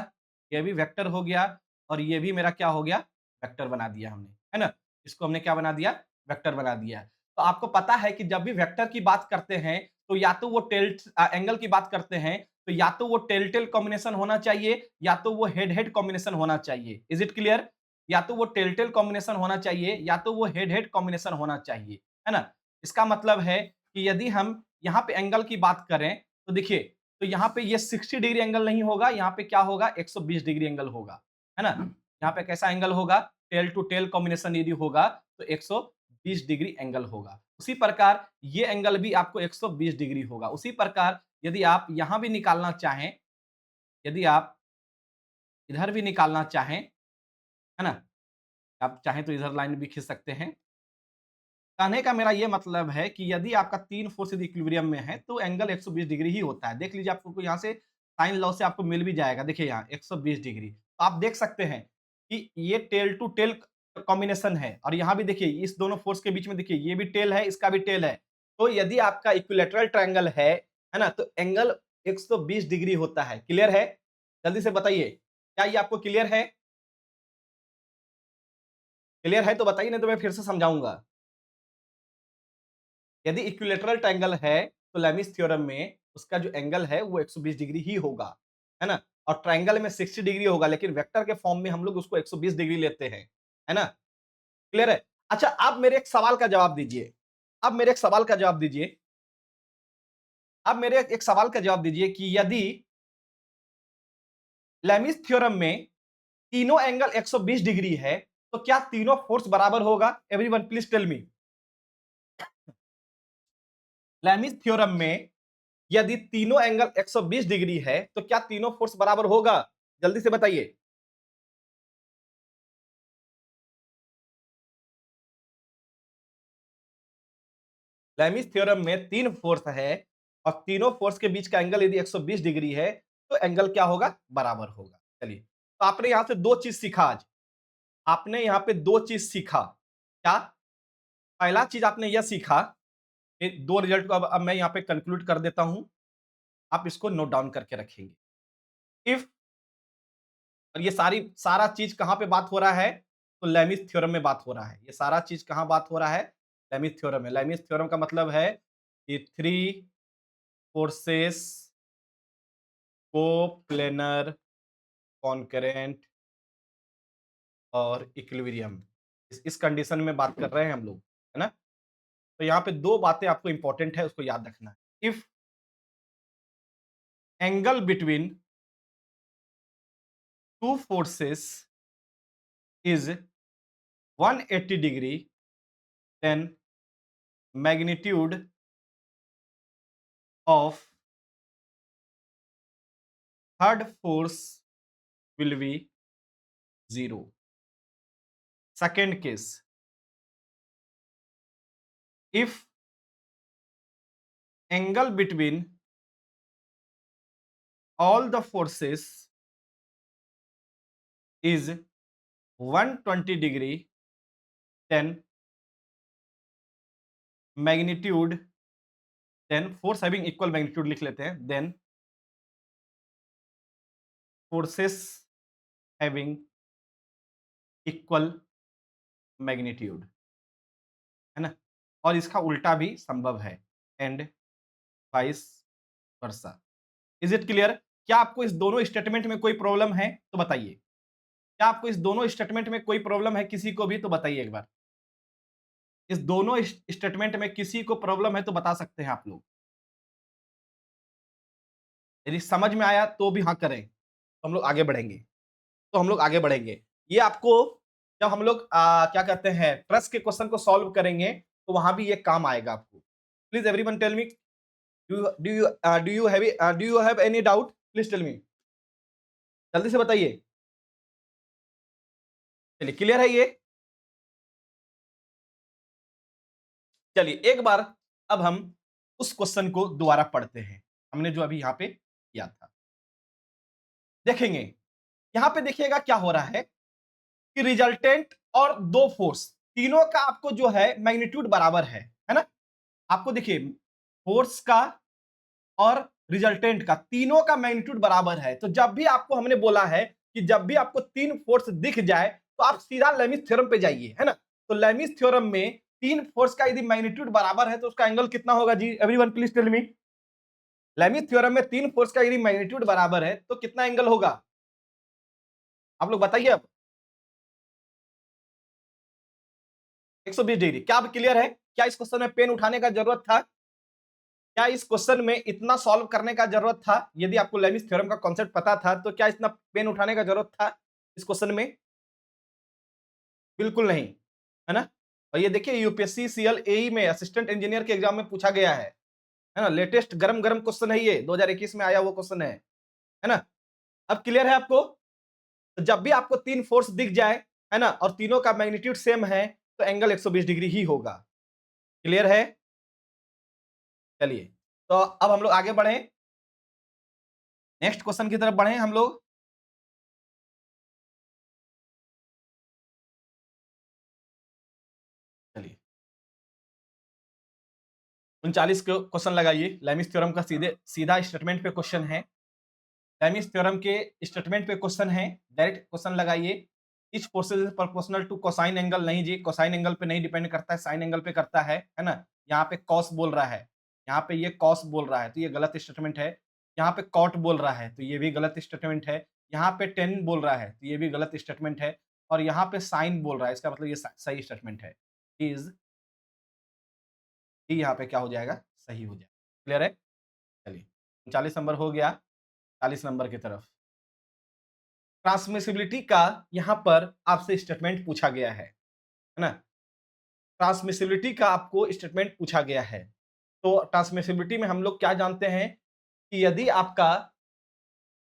ये भी वेक्टर हो गया और ये भी मेरा क्या हो गया, वेक्टर बना दिया हमने, है ना? इसको हमने क्या बना दिया, वेक्टर बना दिया। तो आपको पता है कि जब भी वेक्टर की बात करते हैं तो या तो वो एंगल की बात करते हैं तो या तो वो टेल टेल कॉम्बिनेशन होना चाहिए या तो वो हेड हेड कॉम्बिनेशन होना चाहिए। Is it clear? या तो वो टेल टेल कॉम्बिनेशन होना चाहिए या तो वो हेड हेड कॉम्बिनेशन होना चाहिए, है ना? इसका मतलब है कि यदि हम यहाँ पे एंगल की बात करें तो देखिए, तो यहाँ पे ये 60 डिग्री एंगल नहीं होगा, यहाँ पे क्या होगा 120 डिग्री एंगल होगा, है ना? यहाँ पे कैसा एंगल होगा? टेल टू टेल कॉम्बिनेशन यदि होगा तो 120 डिग्री एंगल होगा। उसी प्रकार ये एंगल भी आपको 120 डिग्री होगा। उसी प्रकार यदि आप यहाँ भी निकालना चाहें, यदि आप इधर भी निकालना चाहें, है ना? आप चाहें तो इधर लाइन भी खींच सकते हैं। कहने का मेरा ये मतलब है कि यदि आपका 3 फोर्स यदि इक्विलिब्रियम में है तो एंगल 120 डिग्री ही होता है। देख लीजिए आपको यहाँ से साइन लॉ से आपको मिल भी जाएगा। देखिए यहाँ 120 डिग्री। तो आप देख सकते हैं कि ये टेल टू टेल कॉम्बिनेशन है और यहाँ भी देखिए इस दोनों फोर्स के बीच में देखिए ये भी टेल है, इसका भी टेल है। तो यदि आपका इक्विलैटरल ट्रायंगल है ना? तो एंगल 120 डिग्री होता है। क्लियर है? जल्दी से बताइए। क्या ये आपको क्लियर है? क्लियर है तो बताइए, नहीं तो मैं फिर से समझाऊँगा। यदि इक्विलैटरल ट्रायंगल है तो लेमिस थ्योरम में उसका जो एंगल है वो 120 डिग्री ही होगा, है ना? और ट्रायंगल में 60 डिग्री होगा, लेकिन वेक्टर के फॉर्म में हम लोग उसको 120 डिग्री लेते हैं, है ना? क्लियर है? अच्छा, आप मेरे एक सवाल का जवाब दीजिए। आप मेरे एक सवाल का जवाब दीजिए। आप मेरे एक सवाल का जवाब दीजिए कि यदि लेमिस थ्योरम में तीनों एंगल 120 डिग्री है, तो क्या तीनों फोर्स बराबर होगा? Everyone please tell me. Lami's theorem में यदि तीनों एंगल 120 डिग्री है तो क्या तीनों फोर्स बराबर होगा? जल्दी से बताइए। लेमिस थ्योरम में तीन फोर्स है और तीनों फोर्स के बीच का एंगल यदि 120 डिग्री है तो एंगल क्या होगा? बराबर होगा। चलिए, तो आपने यहां से दो चीज सीखा आज। आपने यहां पे दो चीज सीखा। क्या? पहला चीज आपने यह सीखा, ये दो रिजल्ट को अब मैं यहां पे कंक्लूड कर देता हूं। आप इसको नोट डाउन करके रखेंगे। इफ, और ये सारा चीज कहां पे बात हो रहा है? तो लेमिस थ्योरम में बात हो रहा है। ये सारा चीज कहां बात हो रहा है? लेमिस थ्योरम में। लेमिस थ्योरम का मतलब है कि थ्री फोर्सेस को प्लेनर, कॉन्करेंट और इक्विलिब्रियम, इस कंडीशन में बात कर रहे हैं हम लोग, है ना? तो यहाँ पे दो बातें आपको इंपॉर्टेंट है, उसको याद रखना है। If angle between two forces is 180 degree, then magnitude of third force will be 0. Second case, if angle between all the forces is 120 degree, then magnitude, then force having equal magnitude लिख लेते हैं, then forces having equal magnitude, है ना? और इसका उल्टा भी संभव है, and vice versa. Is it clear? क्या आपको इस दोनों स्टेटमेंट में कोई प्रॉब्लम है तो बताइए। क्या आपको इस दोनों स्टेटमेंट में कोई प्रॉब्लम है किसी को भी तो बताइए एक बार। इस दोनों स्टेटमेंट में किसी को प्रॉब्लम है तो बता सकते हैं आप लोग। यदि समझ में आया तो भी हाँ करें, तो हम लोग आगे बढ़ेंगे। तो हम लोग आगे बढ़ेंगे। ये आपको जब हम लोग क्या कहते हैं ट्रस्ट के क्वेश्चन को सॉल्व करेंगे तो वहां भी ये काम आएगा आपको। Please everyone tell me, do you have any doubt? Please tell me, जल्दी से बताइए। चलिए, क्लियर है ये? चलिए एक बार अब हम उस क्वेश्चन को दोबारा पढ़ते हैं, हमने जो अभी यहाँ पे किया था। देखेंगे, यहां पे देखिएगा क्या हो रहा है कि रिजल्टेंट और दो फोर्स तीनों का आपको जो है मैग्नीट्यूड बराबर है ना? आपको देखिए फोर्स का और रिजल्टेंट का तीनों का मैग्नीट्यूड बराबर है। तो जब भी आपको हमने बोला है कि जब भी आपको तीन फोर्स दिख जाए तो आप सीधा लेमिस थ्योरम पे जाइए, है ना? तो लेमिस थ्योरम में तीन फोर्स का यदि मैग्नीट्यूड बराबर है तो उसका एंगल कितना होगा जी? Everyone please tell me. Lami's theorem में तीन फोर्स का यदि मैग्नीट्यूड बराबर है तो कितना एंगल होगा? आप लोग बताइए अब। 120 डिग्री। क्या अब क्लियर है? क्या इस क्वेश्चन में पेन उठाने का जरूरत था? क्या इस क्वेश्चन में इतना सॉल्व करने का जरूरत था? यदि आपको लेमिस थ्योरम का कॉन्सेप्ट पता था, तो क्या इतना पेन उठाने का जरूरत था इस क्वेश्चन में? बिल्कुल नहीं, है ना? और ये देखिए यूपीएससी सीएल एई में असिस्टेंट इंजीनियर के एग्जाम में पूछा गया है ना? लेटेस्ट गरम-गरम क्वेश्चन है ये, 2021 में आया हुआ क्वेश्चन है ना? अब क्लियर है आपको? तो जब भी आपको 3 फोर्स दिख जाए, है ना? और तीनों का मैग्नीट्यूड सेम है, तो एंगल 120 डिग्री ही होगा। क्लियर है? चलिए, तो अब हम लोग आगे बढ़ें, नेक्स्ट क्वेश्चन की तरफ बढ़ें हम लोग। चलिए, 39 क्वेश्चन लगाइए। लेमिस थ्योरम का सीधा स्टेटमेंट पे क्वेश्चन है। लेमिस थ्योरम के स्टेटमेंट पे क्वेश्चन है, डायरेक्ट क्वेश्चन लगाइए। Each forces is proportional to cosine angle, नहीं जी, कोसाइन एंगल पे नहीं डिपेंड करता है, साइन एंगल पे करता है ना? यहाँ पे कॉस बोल रहा है, यहाँ पे ये कॉस बोल रहा है, तो ये गलत स्टेटमेंट है। यहाँ पे कॉट बोल रहा है, तो ये भी गलत स्टेटमेंट है। यहाँ पे टेन बोल रहा है, तो ये भी गलत स्टेटमेंट है। और यहाँ पे साइन बोल रहा है, इसका मतलब ये सही स्टेटमेंट है। इज ही यहाँ पे क्या हो जाएगा? सही हो जाएगा। क्लियर है? चलिए, 39 नंबर हो गया, 40 नंबर की तरफ। ट्रांसमिसिबिलिटी का यहाँ पर आपसे स्टेटमेंट पूछा गया है ना? ट्रांसमिसिबिलिटी का आपको स्टेटमेंट पूछा गया है। तो ट्रांसमिसिबिलिटी में हम लोग क्या जानते हैं कि यदि आपका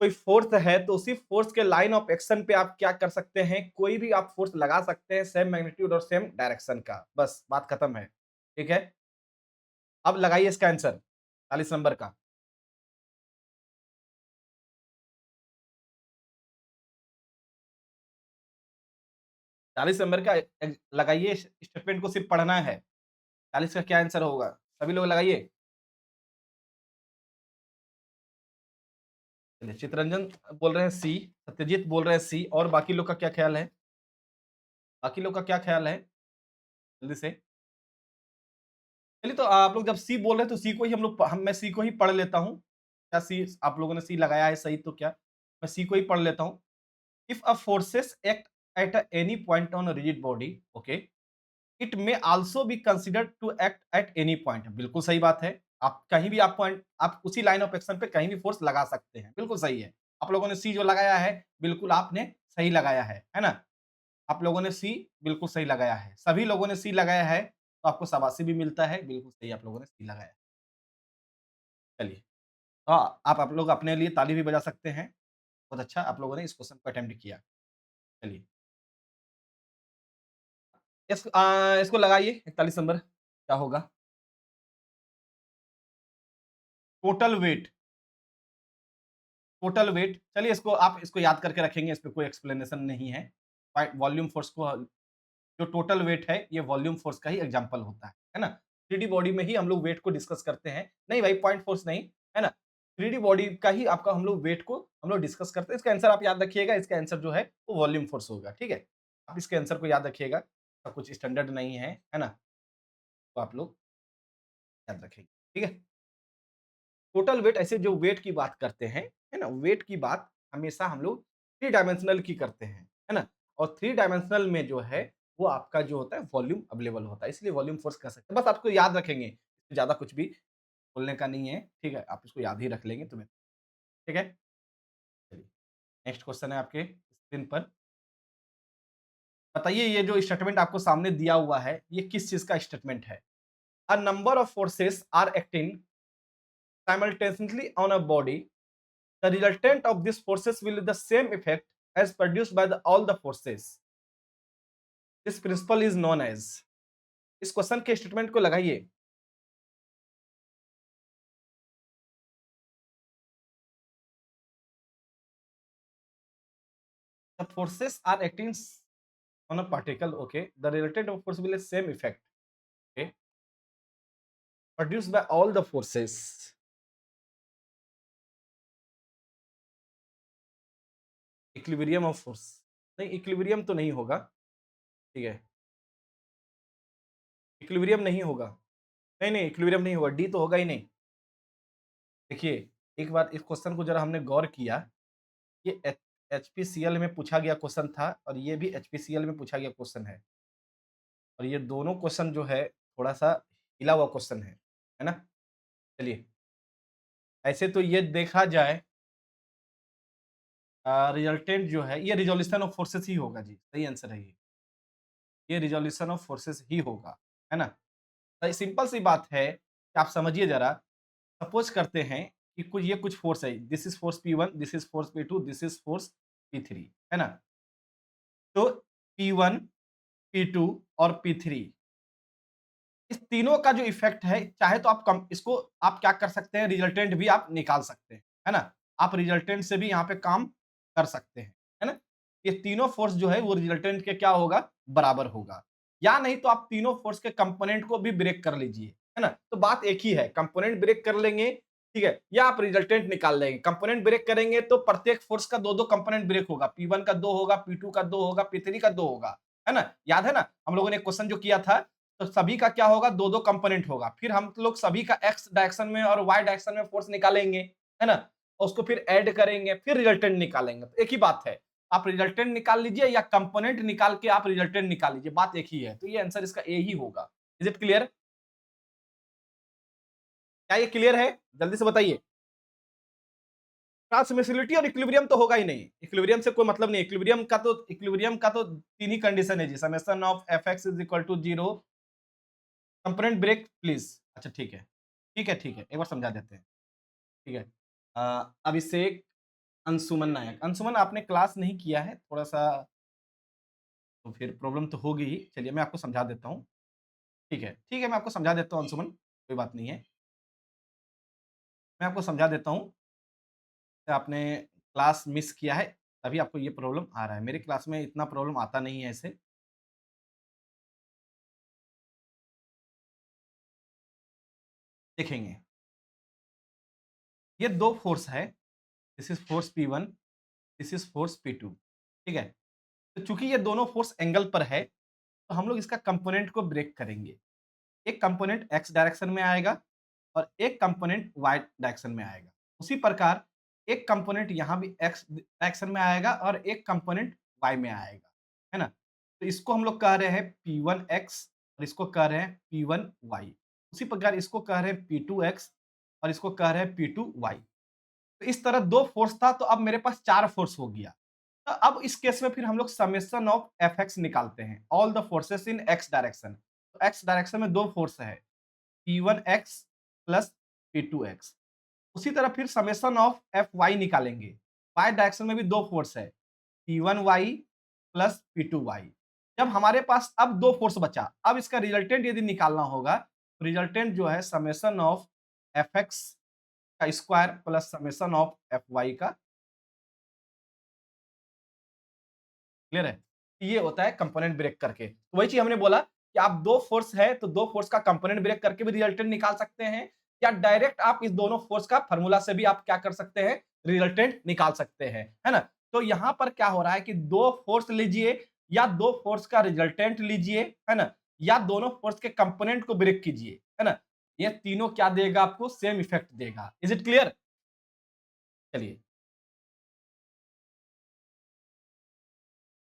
कोई फोर्स है, तो उसी फोर्स के लाइन ऑफ एक्शन पे आप क्या कर सकते हैं, कोई भी आप फोर्स लगा सकते हैं सेम मैग्नीट्यूड और सेम डायरेक्शन का। बस बात खत्म है। ठीक है? अब लगाइए इसका आंसर 40 नंबर का। 40 नंबर का लगाइए, स्टेटमेंट को सिर्फ पढ़ना है। 40 का क्या आंसर होगा? सभी लोग लगाइए। चलिए, चितरंजन बोल रहे हैं सी, सत्यजीत बोल रहे हैं सी, और बाकी लोग का क्या ख्याल है? बाकी लोग का क्या ख्याल है? जल्दी से। चलिए, तो आप लोग जब सी बोल रहे हैं, तो सी को ही हम लोग हम मैं सी को ही पढ़ लेता हूँ। क्या सी आप लोगों ने सी लगाया है सही, तो क्या मैं सी को ही पढ़ लेता हूँ। If a forces act at any point on rigid body, okay, it may also be considered to act at any point. बिल्कुल सही बात है। आप कहीं भी आप पॉइंट, आप उसी लाइन ऑफ एक्शन पे कहीं भी फोर्स लगा सकते हैं। बिल्कुल सही है। आप लोगों ने सी जो लगाया है, बिल्कुल आपने सही लगाया है ना? आप लोगों ने सी बिल्कुल सही लगाया है। सभी लोगों ने सी लगाया है, तो आपको शाबाशी भी मिलता है। बिल्कुल सही आप लोगों ने सी लगाया है। चलिए, आप लोग अपने लिए ताली भी बजा सकते हैं। बहुत अच्छा आप लोगों ने इस क्वेश्चन को अटेम्प्ट किया। चलिए, इसको लगाइए 41 नंबर, क्या होगा? Total weight, total weight. चलिए, इसको आप इसको याद करके रखेंगे, इस पे कोई एक्सप्लेनेशन नहीं है। वॉल्यूम फोर्स को, जो टोटल वेट है, ये वॉल्यूम फोर्स का ही एग्जांपल होता है ना? 3D बॉडी में ही हम लोग वेट को डिस्कस करते हैं। नहीं भाई, पॉइंट फोर्स नहीं, है ना? 3D बॉडी का ही आपका हम लोग वेट को हम लोग डिस्कस करते हैं। इसका आंसर आप याद रखिएगा, इसका आंसर जो है वो वॉल्यूम फोर्स होगा। ठीक है? आप इसके आंसर को याद रखिएगा, कुछ स्टैंडर्ड नहीं है ना? तो आप लोग याद रखेंगे। ठीक है? टोटल वेट, ऐसे जो वेट की बात करते हैं, है ना? वेट की बात हमेशा हम लोग 3 डायमेंशनल की करते हैं, है ना? और 3 डायमेंशनल में जो है, वो आपका जो होता है वॉल्यूम अवेलेबल होता है, इसलिए वॉल्यूम फोर्स कह सकते हैं। बस आपको याद रखेंगे, ज़्यादा कुछ भी बोलने का नहीं है, ठीक है? आप इसको याद ही रख लेंगे तो ठीक है? चलिए, नेक्स्ट क्वेश्चन है आपके स्क्रीन पर। बताइए, ये जो स्टेटमेंट आपको सामने दिया हुआ है, ये किस चीज़ का स्टेटमेंट है? A number of forces are acting simultaneously on a body, the resultant of these forces will be the same effect as produced by all the forces. This principle is known as। इस question के statement को लगाइए। The forces are acting on a particle, okay, the resultant of force will be same effect, okay, produced by all the forces। Equilibrium of force, नहीं equilibrium तो नहीं होगा। ठीक है, इक्विलिब्रियम नहीं होगा। नहीं नहीं, इक्विलिब्रियम नहीं होगा, डी तो होगा ही नहीं। देखिए, एक बार इस क्वेश्चन को जरा हमने गौर किया, ये एचपीसीएल में पूछा गया क्वेश्चन था, और ये भी एचपीसीएल में पूछा गया क्वेश्चन है। और ये दोनों क्वेश्चन जो है, थोड़ा-सा हिला हुआ क्वेश्चन है ना? चलिए, ऐसे तो ये देखा जाए रिजल्टेंट जो है ये रिज़ॉल्यूशन ऑफ फोर्सेस ही होगा जी, सही आंसर है ये रिज़ॉल्यूशन ऑफ फोर्सेस ही होगा, है ना? सिंपल सी बात है कि आप समझिए ज़रा, सपोज़ करते हैं कि कुछ फ़ोर्स है, this is force P1, this is force P2, this is force P3, है ना? तो P1, P2 और P3 इस तीनों का जो इफ़ेक्ट है, चाहे तो आप कम इसको आप क्या कर सकते हैं, रिजल्टेंट भी आप निकाल सकते हैं, है ना? आप रिजल्टेंट से भी यहाँ पे काम कर सकते हैं, है ना? ये तीनों फ़ोर्स जो है वो रिजल्टेंट के क्या होगा, बराबर होगा। या नहीं तो आप तीनों फ़ोर्स के कंपोनेंट को भी ब्रेक कर लीजिए, है ना? तो बात एक ही है, कंपोनेंट ब्रेक कर लेंगे, ठीक है? या आप रिजल्टेंट निकाल लेंगे। कंपोनेंट ब्रेक करेंगे तो प्रत्येक फ़ोर्स का 2-2 कंपोनेंट ब्रेक होगा। P1 का 2 होगा, P2 का 2 होगा, P3 का 2 होगा, है ना? याद है ना? हम लोगों ने क्वेश्चन जो किया था तो सभी का क्या होगा, 2-2 कंपोनेंट होगा। फिर हम लोग सभी का एक्स डायरेक्शन में और वाई डायरेक्शन में फोर्स निकालेंगे, है ना? और उसको फिर ऐड करेंगे, फिर रिजल्टेंट निकालेंगे। तो एक ही बात है, आप रिजल्टेंट निकाल लीजिए या कंपोनेंट निकाल के आप रिजल्टेंट निकाल लीजिए, बात एक ही है। तो ये आंसर इसका ए ही होगा। Is it clear? क्या ये क्लियर है? जल्दी से बताइए। ट्रांसमिसिबिलिटी और इक्विलिब्रियम तो होगा ही नहीं। इक्विलिब्रियम से कोई मतलब नहीं। इक्विलिब्रियम का तो 3 ही कंडीशन है जी, summation of FX is equal to 0, component break please. अच्छा ठीक है। ठीक है, ठीक है। एक बार समझा देते हैं। ठीक है। अभिषेक अंशुमन नायक। अंशुमन आपने क्लास नहीं किया है, थोड़ा-सा तो फिर प्रॉब्लम तो होगी ही। चलिए मैं आपको समझा देता हूँ। ठीक है मैं आपको समझा देता हूँ अंशुमन, कोई बात नहीं है। मैं आपको समझा देता हूँ, कि आपने क्लास मिस किया है, तभी आपको ये प्रॉब्लम आ रहा है। मेरी क्लास में इतना प्रॉब्लम आता नहीं है ऐसे। देखेंगे, ये 2 फोर्स है, this is force P1, this is force P2, ठीक है? तो चूँकि ये दोनों फोर्स एंगल पर है, तो हम लोग इसका कंपोनेंट को ब्रेक करेंगे। एक कंपोनेंट एक्स डायरेक्शन में आएगा और एक कंपोनेंट वाई डायरेक्शन में आएगा। उसी प्रकार एक कंपोनेंट यहाँ भी एक्स डायरेक्शन में आएगा और एक कंपोनेंट वाई में आएगा, है ना? तो इसको हम लोग कह रहे हैं P1x और इसको कह रहे हैं P1y। उसी प्रकार इसको कह रहे हैं P2x और इसको कह रहे हैं P2y। तो इस तरह 2 फोर्स था, तो अब मेरे पास 4 फोर्स हो गया। तो अब इस केस में फिर हम लोग समेशन ऑफ Fx निकालते हैं, all the forces in x direction. तो x डायरेक्शन में 2 फोर्स है, P1x प्लस P2x। उसी तरह फिर समेशन ऑफ Fy निकालेंगे। y डायरेक्शन में भी 2 फोर्स है, P1y प्लस P2y। जब हमारे पास अब 2 फोर्स बचा, अब इसका रिजल्टेंट यदि निकालना होगा, तो रिजल्टेंट जो है समेशन ऑफ Fx का square plus summation of Fy का। क्लियर है? ये होता है कंपोनेंट ब्रेक करके। तो वही चीज़ हमने बोला कि आप 2 फोर्स है, तो 2 फोर्स का कंपोनेंट ब्रेक करके भी रिजल्टेंट निकाल सकते हैं, या डायरेक्ट आप इस दोनों फोर्स का फार्मूला से भी आप क्या कर सकते हैं, रिजल्टेंट निकाल सकते हैं, है ना? तो यहाँ पर क्या हो रहा है कि 2 फोर्स लीजिए या 2 फोर्स का रिजल्टेंट लीजिए, है ना? या दोनों फोर्स के कंपोनेंट को ब्रेक कीजिए, है ना? ये तीनों क्या देगा आपको? सेम इफेक्ट देगा। Is it clear? चलिए।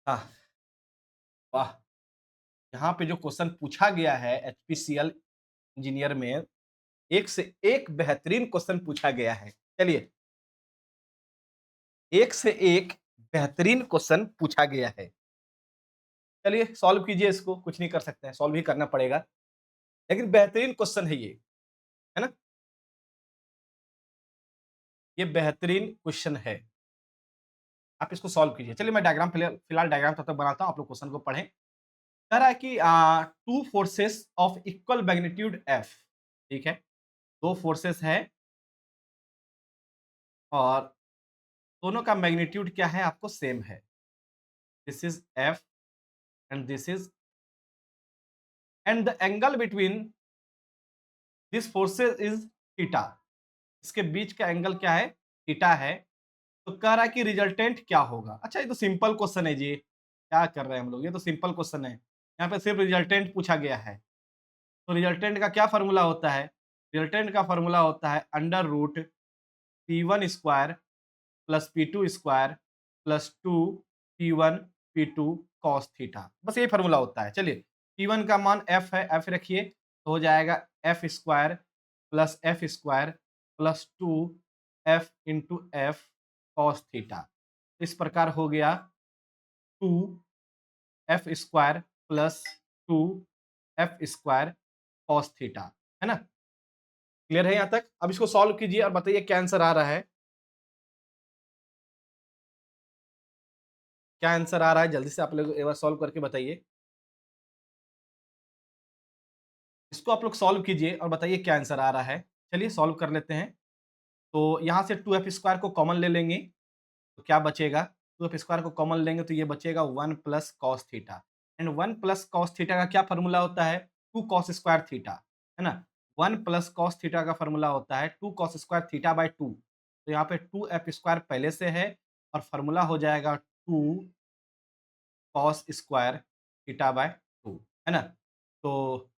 हाँ, वाह! यहाँ पे जो क्वेश्चन पूछा गया है एचपीसीएल इंजीनियर में, एक से एक बेहतरीन क्वेश्चन पूछा गया है। चलिए, एक से एक बेहतरीन क्वेश्चन पूछा गया है। चलिए सॉल्व कीजिए इसको, कुछ नहीं कर सकते हैं, सॉल्व ही करना पड़ेगा। लेकिन बेहतरीन क्वेश्चन है ये, है ना? ये बेहतरीन क्वेश्चन है। आप इसको सॉल्व कीजिए। चलिए मैं डायग्राम फिलहाल डायग्राम तब तक बनाता हूँ, आप लोग क्वेश्चन को पढ़ें। कह रहा है कि 2 forces of equal magnitude F, ठीक है? 2 फोर्सेस हैं और दोनों का मैग्नीट्यूड क्या है आपको सेम है। This is F and this is, and the angle between this forces is theta. इसके बीच का एंगल क्या है? थीटा है। तो कह रहा है कि रिजल्टेंट क्या होगा? अच्छा ये तो सिंपल क्वेश्चन है जी। क्या कर रहे हैं हम लोग? ये तो सिंपल क्वेश्चन है। यहाँ पे सिर्फ रिजल्टेंट पूछा गया है। तो रिजल्टेंट का क्या फ़ॉर्मूला होता है? रिजल्टेंट का फ़ॉर्मूला होता है under root P1 square plus P2 square plus 2 P1 P2 cos theta. बस यही फ़ॉर्मूला होता है। चलिए P1 का मान F है, F रखिए तो हो जाएगा F square plus F square plus 2f into F cos theta. इस प्रकार हो गया 2f square plus 2f square cos theta, है ना? क्लियर है यहाँ तक? अब इसको सॉल्व कीजिए और बताइए क्या आंसर आ रहा है? क्या आंसर आ रहा है? जल्दी से आप लोग एक बार सॉल्व करके बताइए। इसको आप लोग सॉल्व कीजिए और बताइए क्या आंसर आ रहा है। चलिए सॉल्व कर लेते हैं। तो यहाँ से 2f स्क्वायर को कॉमन ले लेंगे, तो क्या बचेगा? 2f स्क्वायर को कॉमन लेंगे तो ये बचेगा 1 plus cos theta, and 1 plus cos theta का क्या फ़ॉर्मूला होता है? 2 कॉस स्क्वायर थीटा, है ना? 1 प्लस कॉस थीटा का फ़ॉर्मूला होता है 2 कॉस स्क्वायर थीटा बाय 2। तो यहाँ पे 2f स्क्वायर पहले से है और फ़ॉर्मूला हो जाएगा 2 कॉस स्क्वायर थीटा बाय 2, है ना? तो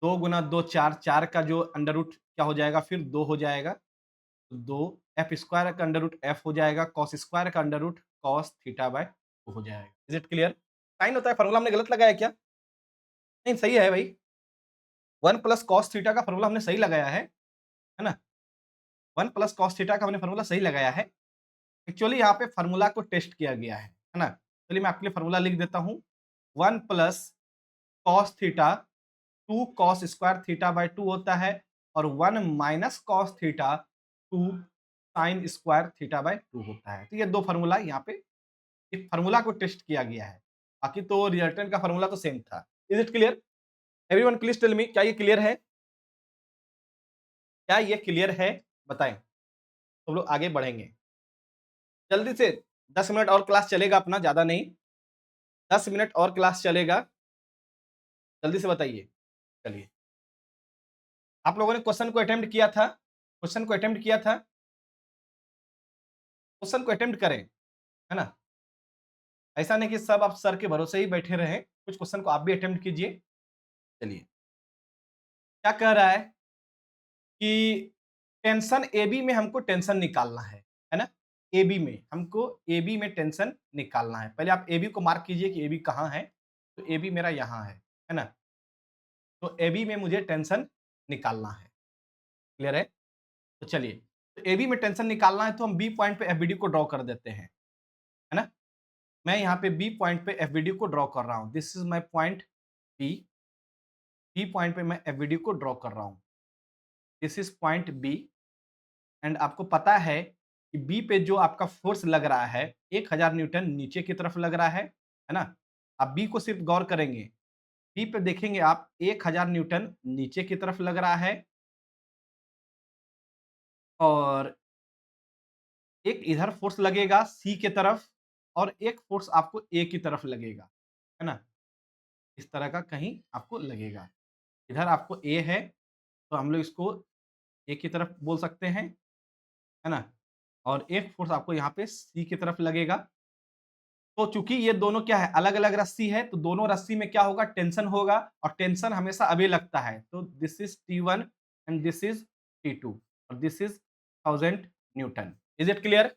2 गुना 2 4, 4 का जो अंडर रूट क्या हो जाएगा फिर 2 हो जाएगा। तो 2 एफ स्क्वायर का अंडर रूट एफ हो जाएगा, कॉस स्क्वायर का under root cos theta by 2 हो जाएगा। Is it clear? साइन होता है, फ़ॉर्मूला हमने गलत लगाया क्या? नहीं, सही है भाई। 1 प्लस कॉस थीटा का फ़ॉर्मूला हमने सही लगाया है ना? 1 प्लस कॉस थीटा का हमने फ़ॉर्मूला सही लगाया है। एक्चुअली यहाँ पे फ़ॉर्मूला को टेस्ट किया गया है ना? चलिए मैं आपके लिए फ़ॉर्मूला लिख देता हूँ। 1 plus cos theta 2 cos square theta by 2 होता है और 1 minus cos theta 2 sine square theta by 2 होता है। तो ये 2 फ़ॉर्मूला यहाँ पे इस फ़ॉर्मूला को टेस्ट किया गया है। बाकी तो रिजल्टेंट का फ़ॉर्मूला तो सेम था। Is it clear? Everyone please tell me, क्या ये क्लियर है? क्या ये क्लियर है? बताएँ, तो हम लोग आगे बढ़ेंगे। जल्दी से 10 मिनट और क्लास चलेगा अपना, ज़्यादा नहीं। 10 मिनट और क्लास चलेगा। जल्दी से बताइए। चलिए। आप लोगों ने क्वेश्चन को अटेम्प्ट किया था? क्वेश्चन को अटेम्प्ट किया था? क्वेश्चन को अटेम्प्ट करें, है ना? ऐसा नहीं कि सब आप सर के भरोसे ही बैठे रहें, कुछ क्वेश्चन को आप भी अटेम्प्ट कीजिए। चलिए, क्या कह रहा है कि टेंशन एबी में हमको टेंशन निकालना है ना? एबी में हमको एबी में टेंशन निकालना है। पहले आप एबी को मार्क कीजिए कि एबी कहाँ है? तो एबी मेरा यहाँ है ना? तो एबी में मुझे टेंशन निकालना है। क्लियर है? तो चलिए, तो एबी में टेंशन निकालना है तो हम बी पॉइंट पे एफबीडी को ड्रॉ कर देते हैं, है ना? मैं यहाँ पे बी पॉइंट पे एफबीडी को ड्रॉ कर रहा हूँ। This is my point B. B point पे मैं एफबीडी को ड्रॉ कर रहा हूँ। This is point B, and आपको पता है कि बी पे जो आपका फोर्स लग रहा है 1000 न्यूटन नीचे की तरफ लग रहा है ना? आप बी को सिर्फ गौर करेंगे। बी पे देखेंगे आप 1000 न्यूटन नीचे की तरफ लग रहा है और एक इधर फोर्स लगेगा सी के तरफ और एक फोर्स आपको ए की तरफ लगेगा, है ना? इस तरह का कहीं आपको लगेगा। इधर आपको ए है, तो हम लोग इसको ए की तरफ बोल सकते हैं, है ना? और एक फोर्स आपको यहाँ पे सी की तरफ लगेगा। तो चूँकि ये दोनों क्या है, अलग-अलग रस्सी है, तो दोनों रस्सी में क्या होगा, टेंशन होगा और टेंशन हमेशा अभी लगता है। तो this is T1 and this is T2 और this is 1000 Newton. Is it clear?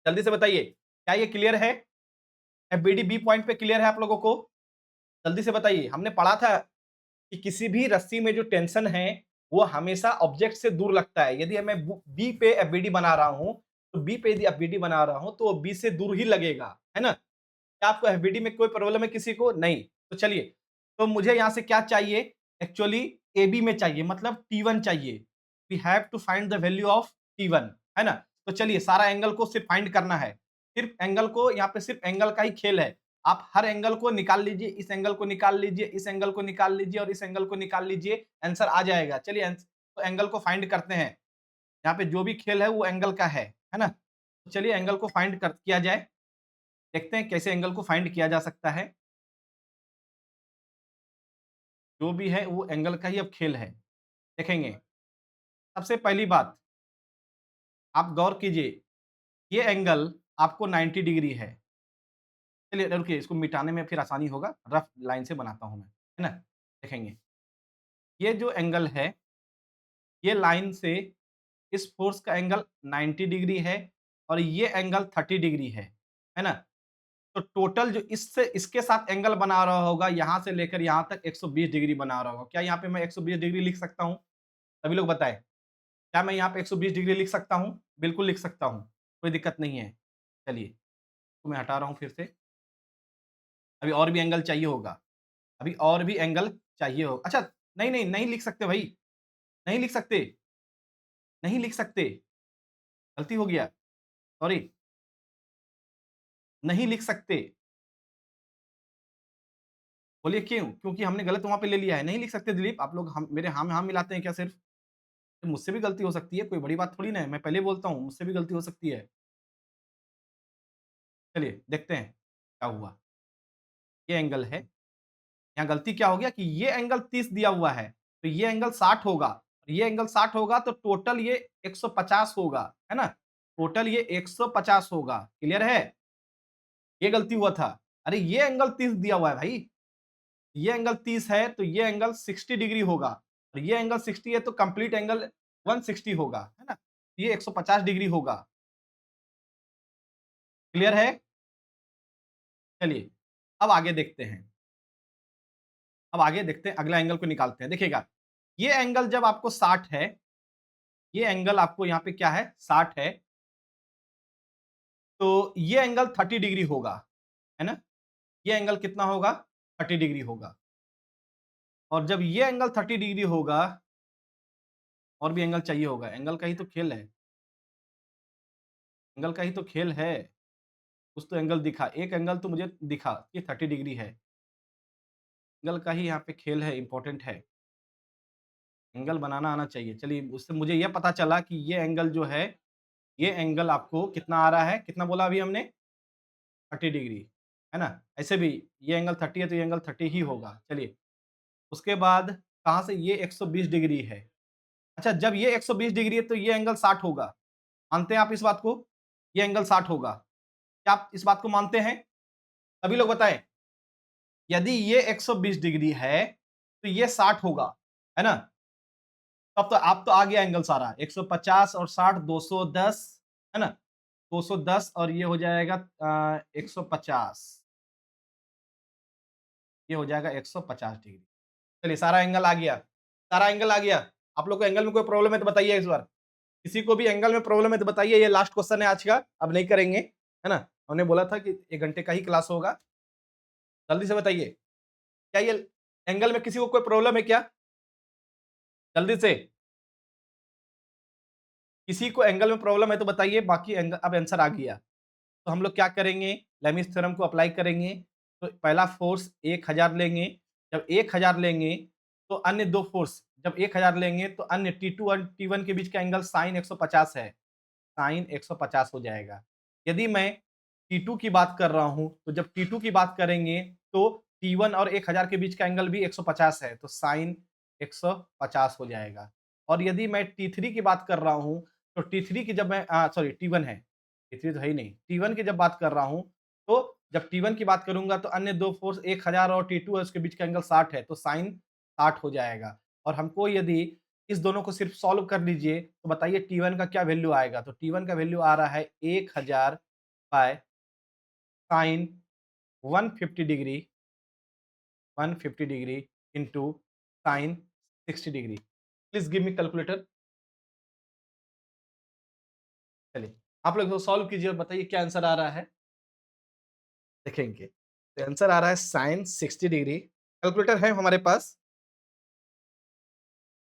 जल्दी से बताइए, क्या ये क्लियर है? एफबीडी बी पॉइंट पे क्लियर है आप लोगों को? जल्दी से बताइए। हमने पढ़ा था कि किसी भी रस्सी में जो टेंशन है, वो हमेशा ऑब्जेक्ट से दूर लगता है। यदि मैं बी पे एफबीडी बना रहा हूँ, तो बी पे यदि एफबीडी बना रहा हूँ, तो वो बी से दूर ही लगेगा, है ना? क्या आपको एफबीडी में कोई प्रॉब्लम है किसी को? नहीं। तो चलिए, तो मुझे यहाँ से क्या चाहिए? एक्चुअली एबी में चाहिए, मतलब T1 चाहिए। We have to find the value of T1, है ना? तो चलिए, सारा एंगल को सिर्फ फाइंड करना है। सिर्फ एंगल को, यहाँ पे सिर्फ एंगल का ही खेल है। आप हर एंगल को निकाल लीजिए, इस एंगल को निकाल लीजिए, इस एंगल को निकाल लीजिए और इस एंगल को निकाल लीजिए, आंसर आ जाएगा। चलिए तो एंगल को फाइंड करते हैं। यहाँ पे जो भी खेल है वो एंगल का है ना? तो चलिए एंगल को फाइंड कर किया जाए। देखते हैं कैसे एंगल को फाइंड किया जा सकता है। जो भी है वो एंगल का ही अब खेल है। देखेंगे, सबसे पहली बात आप गौर कीजिए, ये एंगल आपको 90 डिग्री है। चलिए रुकिए, इसको मिटाने में फिर आसानी होगा, रफ लाइन से बनाता हूँ मैं, है ना? देखेंगे, ये जो एंगल है, ये लाइन से इस फोर्स का एंगल 90 डिग्री है और ये एंगल 30 डिग्री है ना? तो टोटल जो इससे इसके साथ एंगल बना रहा होगा, यहाँ से लेकर यहाँ तक 120 डिग्री बना रहा होगा। क्या यहाँ पे मैं 120 डिग्री लिख सकता हूँ? सभी लोग बताएँ, क्या मैं यहाँ पे 120 डिग्री लिख सकता हूँ? बिल्कुल लिख सकता हूँ, कोई दिक्कत नहीं है। चलिए, तो मैं हटा रहा हूँ फिर से, अभी और भी एंगल चाहिए होगा, अभी और भी एंगल चाहिए हो अच्छा, नहीं, नहीं, नहीं लिख सकते भाई, नहीं लिख सकते, नहीं लिख सकते, गलती हो गया, सॉरी, नहीं लिख सकते। बोलिए क्यों? क्योंकि हमने गलत वहाँ पे ले लिया है, नहीं लिख सकते दिलीप, आप लोग हम मेरे हाँ में हाँ मिलाते हैं क्या सिर्फ? तो मुझसे भी गलती हो सकती है, कोई बड़ी बात थोड़ी ना है, मैं पहले ही बोलता हूँ, मुझसे भी गलती हो सकती है। चलिए, देखते हैं, क्या हुआ? ये एंगल है, यहाँ गलती क्या हो गया कि ये एंगल 30 दिया हुआ है, तो ये एंगल 60 होगा, ये एंगल 60 होगा तो टोटल ये 150 होगा, है ना? टोटल ये 150 होगा, क्लियर है? ये गलती हुआ था। अरे ये एंगल 30 दिया हुआ है भाई, ये एंगल 30 है तो ये एंगल 60 डिग्री होगा और ये एंगल 60 है तो कंप्लीट एंगल 160 होगा, है ना? ये 150 डिग्री होगा, क्लियर है? चलिए, अब आगे देखते हैं। अब आगे देखते हैं, अगला एंगल को निकालते हैं। देखिएगा, ये एंगल जब आपको 60 है, ये एंगल आपको यहाँ पे क्या है 60 है, तो ये एंगल 30 डिग्री होगा, है ना? ये एंगल कितना होगा? 30 डिग्री होगा और जब ये एंगल 30 डिग्री होगा, और भी एंगल चाहिए होगा, एंगल का ही तो खेल है, एंगल का ही तो खेल है। कुछ तो एंगल दिखा, एक एंगल तो मुझे दिखा कि 30 डिग्री है। एंगल का ही यहाँ पे खेल है, इम्पोर्टेंट है। एंगल बनाना आना चाहिए। चलिए, उससे मुझे ये पता चला कि ये एंगल जो है, ये एंगल आपको कितना आ रहा है? कितना बोला अभी हमने? 30 डिग्री, है ना? ऐसे भी ये एंगल 30 है तो ये एंगल 30 ही होगा। चलिए, उसके बाद कहाँ से ये 120 डिग्री है। अच्छा, जब ये 120 डिग्री है तो ये एंगल 60 होगा। मानते हैं आप इस बात को? ये एंगल 60 होगा। क्या आप इस बात को मानते हैं? सभी लोग बताएँ। यदि ये 120 डिग्री है, तो ये 60 होगा, है ना? तब तो आप तो आ गया एंगल सारा 150 और 60 210, है ना? 210 और ये हो जाएगा 150, ये हो जाएगा 150 डिग्री। चलिए, सारा एंगल आ गया, सारा एंगल आ गया। आप लोग को एंगल में कोई प्रॉब्लम है तो बताइए इस बार। किसी को भी एंगल में प्रॉब्लम है तो बताइए, ये लास्ट क्वेश्चन है आज का, अब नहीं करेंगे, है ना? हमने बोला था कि 1 घंटे का ही क्लास होगा। जल्दी से बताइए, क्या ये एंगल में किसी को कोई प्रॉब्लम है क्या? जल्दी से। किसी को एंगल में प्रॉब्लम है तो बताइए, बाकी एंगल अब आंसर आ गया। तो हम लोग क्या करेंगे? लेमिस थ्योरम को अप्लाई करेंगे। तो पहला फोर्स 1000 लेंगे, जब 1000 लेंगे तो अन्य 2 फोर्स जब 1000 लेंगे तो अन्य T2 और T1 के बीच का एंगल साइन 150 है, साइन 150 हो जाएगा। यदि मैं T2 की बात कर रहा हूँ, तो जब T2 की बात करेंगे तो T1 और 1000 के बीच का एंगल भी 150 है, तो साइन 150 हो जाएगा। और यदि मैं T3 की बात कर रहा हूँ, तो T3 की जब मैं सॉरी T1 है, T3 तो है ही नहीं। T1 की जब बात कर रहा हूँ, तो जब T1 की बात करूँगा तो अन्य 2 फोर्स 1000 और T2 है, उसके बीच का एंगल 60 है, तो साइन 60 हो जाएगा। और हमको यदि इस दोनों को सिर्फ सॉल्व कर लीजिए, तो बताइए T1 का क्या वैल्यू आएगा? तो T1 का वैल्यू आ रहा है 1000 by sine 150 degree 150 degree into sine 60 degree. Please give me calculator. चलिए, आप लोग इसको सॉल्व कीजिए और बताइए क्या आंसर आ रहा है? देखेंगे। तो आंसर आ रहा है साइन 60 डिग्री। कैलकुलेटर है हमारे पास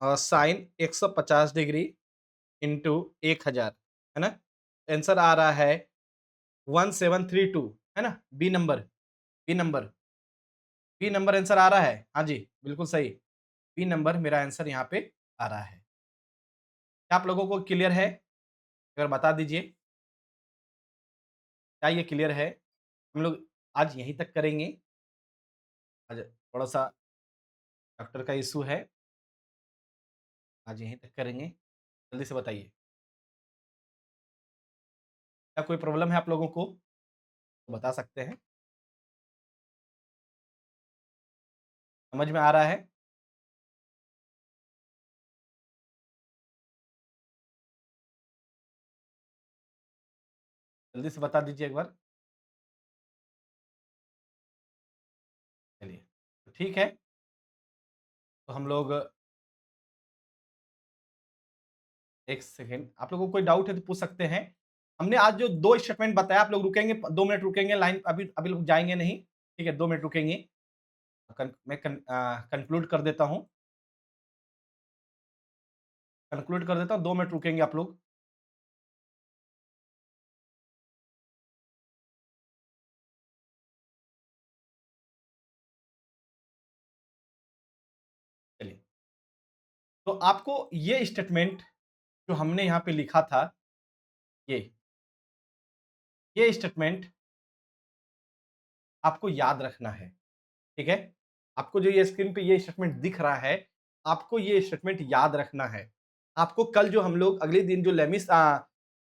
साइन 150 डिग्री इंटू 1000, है ना? आंसर आ रहा है 1732, है ना? B number B number answer आ रहा है। हाँ जी, बिल्कुल सही। बी नंबर मेरा आंसर यहाँ पे आ रहा है। क्या आप लोगों को क्लियर है? अगर बता दीजिए, क्या ये क्लियर है? हम लोग आज यहीं तक करेंगे। आज थोड़ा-सा डॉक्टर का इश्यू है, आज यहीं तक करेंगे। जल्दी से बताइए, क्या कोई प्रॉब्लम है आप लोगों को? तो बता सकते हैं। समझ में आ रहा है? जल्दी से बता दीजिए एक बार। चलिए, तो ठीक है, तो हम लोग 1 सेकंड, आप लोगों को कोई डाउट है तो पूछ सकते हैं। हमने आज जो 2 स्टेटमेंट बताया, आप लोग रुकेंगे, 2 मिनट रुकेंगे, लाइन अभी अभी लोग जाएँगे नहीं, ठीक है? 2 मिनट रुकेंगे। कंक्लूड कर देता हूँ, 2 मिनट रुकेंगे आप लोग। चलिए, तो आपको ये स्टेटमेंट जो हमने यहाँ पे लिखा था, ये ये स्टेटमेंट आपको याद रखना है, ठीक है? आपको जो ये स्क्रीन पे ये स्टेटमेंट दिख रहा है, आपको ये स्टेटमेंट याद रखना है। आपको कल जो हम लोग अगले दिन जो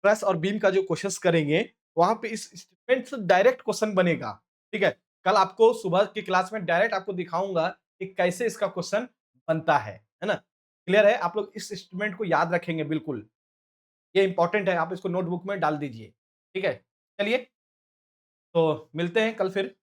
प्रेस और बीम का जो क्वेश्चंस करेंगे, वहाँ पे इस स्टेटमेंट से डायरेक्ट क्वेश्चन बनेगा, ठीक है? कल आपको सुबह की क्लास में डायरेक्ट आपको दिखाऊँगा कि कैसे इसका क्वेश्चन बनता है ना? क्लियर है? आप लोग इस स्टेटमेंट को याद रखेंगे बिल्कुल। ये इम्पोर्टेंट है, आप इसको नोटबुक में डाल दीजिए, ठीक है? चलिए, तो मिलते हैं कल फिर।